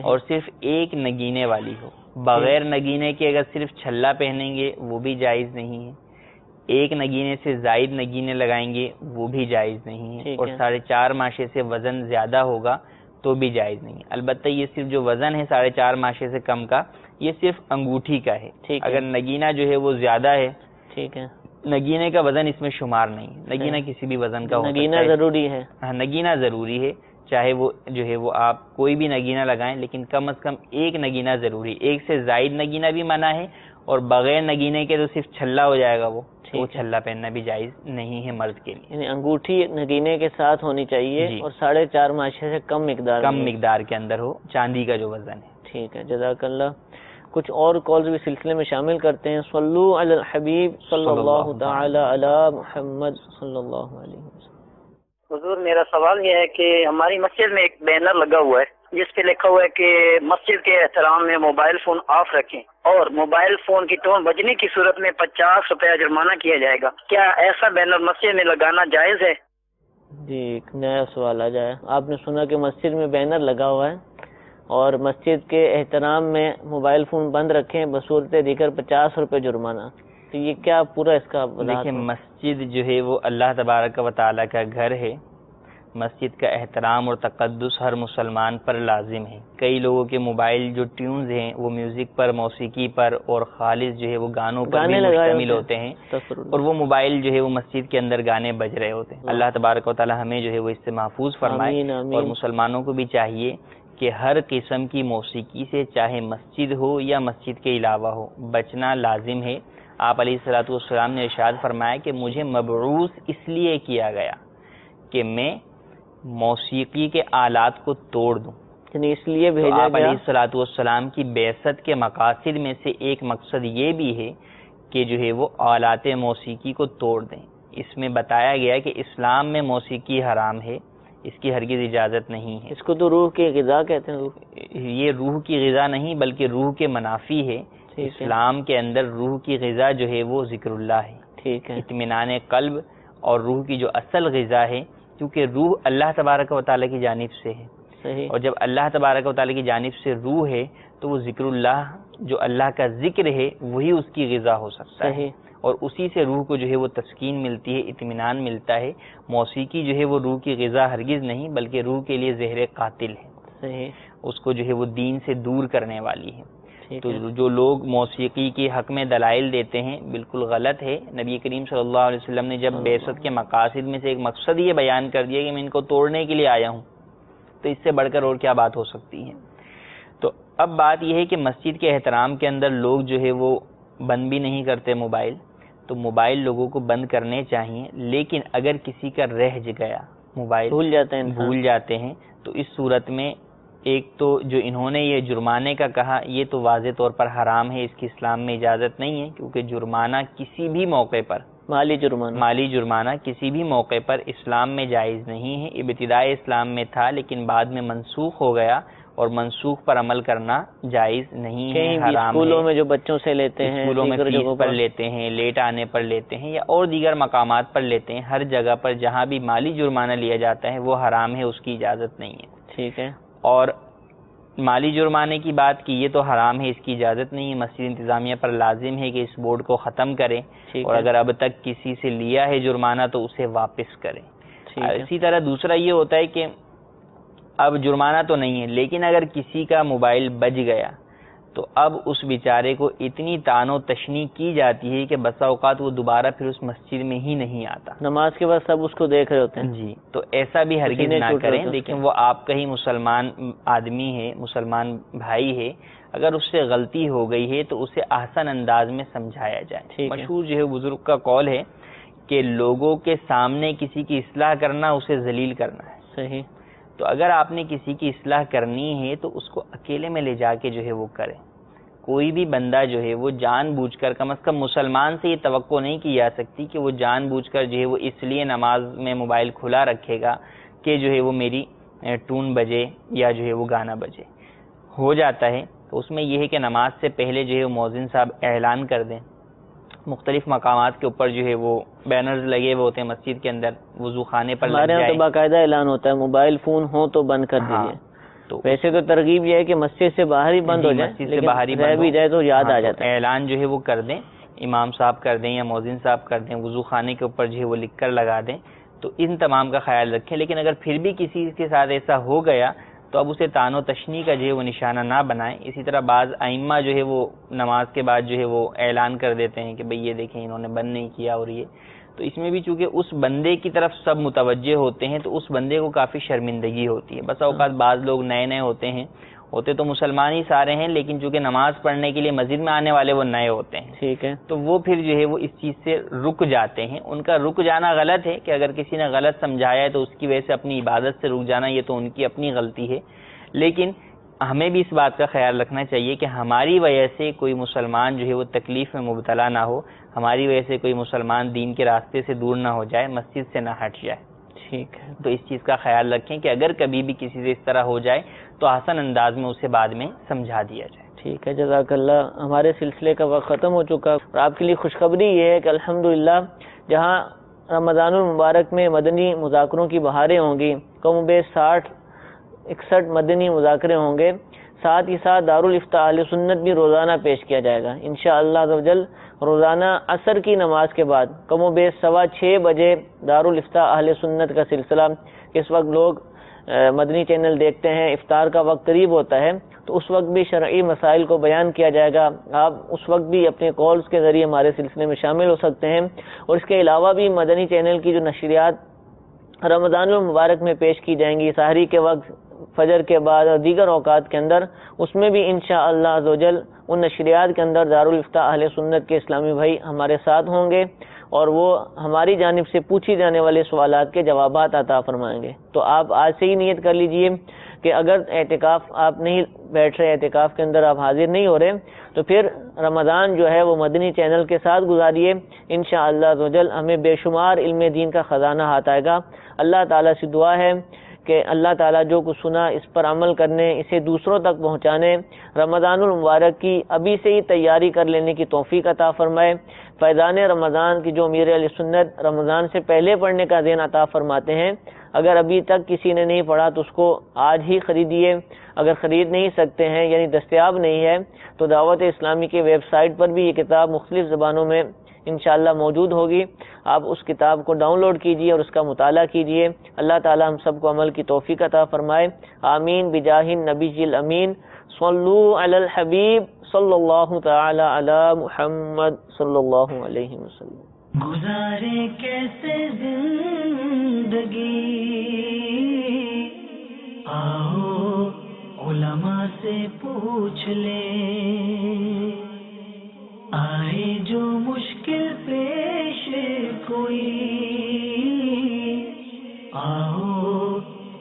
اور صرف ایک نگینے والی ہو. بغیر نگینے کے اگر صرف چھلا پہنیں گے وہ بھی جائز نہیں ہے. ایک نگینے سے زائد نگینے لگائیں گے وہ بھی جائز نہیں ہے. اور 4.5 ماشے سے وزن زیادہ ہوگا تو بھی جائز نہیں. البتہ یہ صرف جو وزن ہے 4.5 ماشے سے کم کا یہ صرف انگوٹھی کا ہے. اگر نگینہ جو ہے وہ زیادہ ہے، ٹھیک ہے، نگینے کا وزن اس میں شمار نہیں. نگینہ کسی بھی وزن کا ہو سکتا ہے. نگینہ ضروری ہے. ہاں نگینہ ضروری ہے، چاہے وہ جو ہے وہ آپ کوئی بھی نگینہ لگائیں، لیکن کم از کم ایک نگینہ ضروری. ایک سے زائد نگینہ بھی منع ہے اور بغیر نگینے کے تو صرف چھلا ہو جائے گا وہ چھلا پہننا بھی جائز نہیں ہے مرد کے لیے. یعنی انگوٹھی نگینے کے ساتھ ہونی چاہیے اور 4.5 ماشے سے کم مقدار کے اندر ہو چاندی کا جو وزن ہے. ٹھیک ہے، جزاک اللہ. کچھ اور کالز بھی سلسلے میں شامل کرتے ہیں. صلو علی الحبیب صلی اللہ تعالی علی محمد صلی اللہ علیہ وسلم. حضور میرا سوال یہ ہے کہ ہماری مسجد میں ایک بینر لگا ہوا ہے جس پہ لکھا ہوا ہے کہ مسجد کے احترام میں موبائل فون آف رکھیں اور موبائل فون کی ٹون بجنے کی صورت میں 50 روپیہ جرمانہ کیا جائے گا، کیا ایسا بینر مسجد میں لگانا جائز ہے؟ جی ایک نیا سوال آ جائے. آپ نے سنا کہ مسجد میں بینر لگا ہوا ہے اور مسجد کے احترام میں موبائل فون بند رکھیں بصورت دیگر 50 روپے جرمانہ، تو یہ کیا پورا اس کا دیکھیں مسجد جو ہے وہ اللہ تبارک و تعالیٰ کا گھر ہے. مسجد کا احترام اور تقدس ہر مسلمان پر لازم ہے. کئی لوگوں کے موبائل جو ٹیونز ہیں وہ میوزک پر، موسیقی پر اور خالص جو ہے وہ گانوں پر بھی مشتمل ہوتے ہیں، اور وہ موبائل جو ہے وہ مسجد کے اندر گانے بج رہے ہوتے ہیں. اللہ تبارک و تعالیٰ ہمیں جو ہے وہ اس سے محفوظ فرمائے. اور مسلمانوں کو بھی چاہیے کہ ہر قسم کی موسیقی سے، چاہے مسجد ہو یا مسجد کے علاوہ ہو، بچنا لازم ہے. آپ علیہ الصلوۃ والسلام نے ارشاد فرمایا کہ مجھے مبعوث اس لیے کیا گیا کہ میں موسیقی کے آلات کو توڑ دوں. یعنی اس لیے بھیجا گیا. آپ علیہ الصلوۃ والسلام کی بعثت کے مقاصد میں سے ایک مقصد یہ بھی ہے کہ جو ہے وہ آلات موسیقی کو توڑ دیں. اس میں بتایا گیا کہ اسلام میں موسیقی حرام ہے، اس کی ہرگز اجازت نہیں ہے. اس کو تو روح کی غذا کہتے ہیں. یہ روح کی غذا نہیں بلکہ روح کے منافی ہے. اسلام کے اندر روح کی غذا جو ہے وہ ذکر اللہ ہے. ٹھیک ہے. اطمینان قلب اور روح کی جو اصل غذا ہے، کیونکہ روح اللہ تبارک و تعالیٰ کی جانب سے ہے. صحیح. اور جب اللہ تبارک و تعالیٰ کی جانب سے روح ہے تو وہ ذکر اللہ، جو اللہ کا ذکر ہے، وہی اس کی غذا ہو سکتا ہے. صحیح. اور اسی سے روح کو جو ہے وہ تسکین ملتی ہے، اطمینان ملتا ہے. موسیقی جو ہے وہ روح کی غذا ہرگز نہیں بلکہ روح کے لیے زہر قاتل ہے. صحیح. اس کو جو ہے وہ دین سے دور کرنے والی ہے. تو جو لوگ موسیقی کے حق میں دلائل دیتے ہیں بالکل غلط ہے. نبی کریم صلی اللہ علیہ وسلم نے جب بعثت کے مقاصد میں سے ایک مقصد یہ بیان کر دیا کہ میں ان کو توڑنے کے لیے آیا ہوں، تو اس سے بڑھ کر اور کیا بات ہو سکتی ہے. تو اب بات یہ ہے کہ مسجد کے احترام کے اندر لوگ جو ہے وہ بند بھی نہیں کرتے موبائل، تو موبائل لوگوں کو بند کرنے چاہیے. لیکن اگر کسی کا رہ گیا موبائل، بھول جاتے ہیں، تو اس صورت میں ایک تو جو انہوں نے یہ جرمانے کا کہا یہ تو واضح طور پر حرام ہے، اس کی اسلام میں اجازت نہیں ہے. کیونکہ جرمانہ کسی بھی موقع پر، مالی جرمانہ کسی بھی موقع پر اسلام میں جائز نہیں ہے. ابتدائی اسلام میں تھا لیکن بعد میں منسوخ ہو گیا، اور منسوخ پر عمل کرنا جائز نہیں ہے، حرام ہے. اسکولوں میں جو بچوں سے لیتے ہیں، اسکولوں میں فیس پر لیتے ہیں، لیٹ آنے پر لیتے ہیں، یا اور دیگر مقامات پر لیتے ہیں، ہر جگہ پر جہاں بھی مالی جرمانہ لیا جاتا ہے وہ حرام ہے، اس کی اجازت نہیں ہے. ٹھیک ہے. اور مالی جرمانے کی بات کی، یہ تو حرام ہے، اس کی اجازت نہیں ہے. مسجد انتظامیہ پر لازم ہے کہ اس بورڈ کو ختم کرے، اور اگر اب تک کسی سے لیا ہے جرمانہ تو اسے واپس کرے. اسی طرح دوسرا یہ ہوتا ہے کہ اب جرمانہ تو نہیں ہے، لیکن اگر کسی کا موبائل بج گیا تو اب اس بیچارے کو اتنی طعن و تشنیع کی جاتی ہے کہ بسا اوقات وہ دوبارہ پھر اس مسجد میں ہی نہیں آتا. نماز کے بعد سب اس کو دیکھ رہے ہوتے ہیں. جی، تو ایسا بھی ہرگز نہ کریں. دیکھیں وہ آپ کا ہی مسلمان آدمی ہے، مسلمان بھائی ہے، اگر اس سے غلطی ہو گئی ہے تو اسے احسن انداز میں سمجھایا جائے. مشہور جو ہے بزرگ کا قول ہے کہ لوگوں کے سامنے کسی کی اصلاح کرنا اسے ذلیل کرنا ہے. صحیح. تو اگر آپ نے کسی کی اصلاح کرنی ہے تو اس کو اکیلے میں لے جا کے جو ہے وہ کرے. کوئی بھی بندہ جو ہے وہ جان بوجھ کر، کم از کم مسلمان سے یہ توقع نہیں کی جا سکتی کہ وہ جان بوجھ کر جو ہے وہ اس لیے نماز میں موبائل کھلا رکھے گا کہ جو ہے وہ میری ٹون بجے یا جو ہے وہ گانا بجے. ہو جاتا ہے تو اس میں یہ ہے کہ نماز سے پہلے جو ہے وہ مؤذن صاحب اعلان کر دیں. مختلف مقامات کے اوپر جو ہے وہ بینرز لگے ہوئے ہوتے ہیں مسجد کے اندر، وضو خانے پر ہمارے یہاں تو باقاعدہ اعلان ہوتا ہے موبائل فون ہو تو بند کر دیجیے. تو ویسے تو ترغیب یہ ہے کہ مسجد سے باہر ہی بند ہو جائے، مسجد سے باہر ہی رہ بھی جائے تو یاد آ جاتا ہے. اعلان جو ہے وہ کر دیں، امام صاحب کر دیں یا مؤذن صاحب کر دیں، وضو خانے کے اوپر جو ہے وہ لکھ کر لگا دیں. تو ان تمام کا خیال رکھیں. لیکن اگر پھر بھی کسی کے ساتھ ایسا ہو گیا تو اب اسے طعن و تشنیع کا جو ہے وہ نشانہ نہ بنائیں. اسی طرح بعض ائمہ جو ہے وہ نماز کے بعد جو ہے وہ اعلان کر دیتے ہیں کہ بھئی یہ دیکھیں انہوں نے بند نہیں کیا. اور یہ تو اس میں بھی چونکہ اس بندے کی طرف سب متوجہ ہوتے ہیں تو اس بندے کو کافی شرمندگی ہوتی ہے. بس اوقات بعض لوگ نئے ہوتے ہیں، ہوتے تو مسلمان ہی سارے ہیں، لیکن چونکہ نماز پڑھنے کے لیے مسجد میں آنے والے وہ نئے ہوتے ہیں. ٹھیک ہے. تو وہ پھر جو ہے وہ اس چیز سے رک جاتے ہیں. ان کا رک جانا غلط ہے کہ اگر کسی نے غلط سمجھایا ہے تو اس کی وجہ سے اپنی عبادت سے رک جانا یہ تو ان کی اپنی غلطی ہے. لیکن ہمیں بھی اس بات کا خیال رکھنا چاہیے کہ ہماری وجہ سے کوئی مسلمان جو ہے وہ تکلیف میں مبتلا نہ ہو، ہماری وجہ سے کوئی مسلمان دین کے راستے سے دور نہ ہو جائے، مسجد سے نہ ہٹ جائے. ٹھیک ہے. تو اس چیز کا خیال رکھیں کہ اگر کبھی بھی کسی سے اس طرح ہو جائے تو آسان انداز میں اسے بعد میں سمجھا دیا جائے. ٹھیک ہے، جزاک اللہ. ہمارے سلسلے کا وقت ختم ہو چکا اور آپ کے لیے خوشخبری یہ ہے کہ الحمدللہ جہاں رمضان المبارک میں مدنی مذاکروں کی بہاریں ہوں گی، کم و بیش 60-61 مدنی مذاکرے ہوں گے، ساتھ ہی ساتھ دارالافتاء اہل سنت بھی روزانہ پیش کیا جائے گا انشاءاللہ عز و جل. روزانہ عصر کی نماز کے بعد کم و بیش 6:15 بجے دارالافتاء اہل سنت کا سلسلہ. اس وقت لوگ مدنی چینل دیکھتے ہیں، افطار کا وقت قریب ہوتا ہے، تو اس وقت بھی شرعی مسائل کو بیان کیا جائے گا. آپ اس وقت بھی اپنے کالز کے ذریعے ہمارے سلسلے میں شامل ہو سکتے ہیں. اور اس کے علاوہ بھی مدنی چینل کی جو نشریات رمضان المبارک میں پیش کی جائیں گی سحری کے وقت، فجر کے بعد اور دیگر اوقات کے اندر، اس میں بھی انشاءاللہ عز و جل ان نشریات کے اندر دارالافتاء اہل سنت کے اسلامی بھائی ہمارے ساتھ ہوں گے اور وہ ہماری جانب سے پوچھی جانے والے سوالات کے جوابات عطا فرمائیں گے. تو آپ آج سے ہی نیت کر لیجئے کہ اگر اعتکاف آپ نہیں بیٹھ رہے، اعتکاف کے اندر آپ حاضر نہیں ہو رہے، تو پھر رمضان جو ہے وہ مدنی چینل کے ساتھ گزاریے. انشاءاللہ عز و جل ہمیں بے شمار علم دین کا خزانہ ہاتھ آئے گا. اللہ تعالیٰ سے دعا ہے کہ اللہ تعالیٰ جو کچھ سنا اس پر عمل کرنے، اسے دوسروں تک پہنچانے، رمضان المبارک کی ابھی سے ہی تیاری کر لینے کی توفیق عطا فرمائے. فیضان رمضان کی جو امیر علیہ سنت رمضان سے پہلے پڑھنے کا ذہن عطا فرماتے ہیں، اگر ابھی تک کسی نے نہیں پڑھا تو اس کو آج ہی خریدیے. اگر خرید نہیں سکتے ہیں یعنی دستیاب نہیں ہے تو دعوت اسلامی کے ویب سائٹ پر بھی یہ کتاب مختلف زبانوں میں انشاءاللہ موجود ہوگی. آپ اس کتاب کو ڈاؤن لوڈ کیجئے اور اس کا مطالعہ کیجئے. اللہ تعالی ہم سب کو عمل کی توفیق عطا فرمائے. آمین بجاہ النبی الامین. صلو علی الحبیب صلی اللہ تعالی علی محمد صلی اللہ علیہ وسلم. گزارے کیسے زندگی، آؤ علماء سے پوچھ لیں، آئے جو مشکل پیش کوئی، آؤ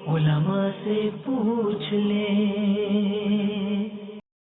علماء سے پوچھ لیں.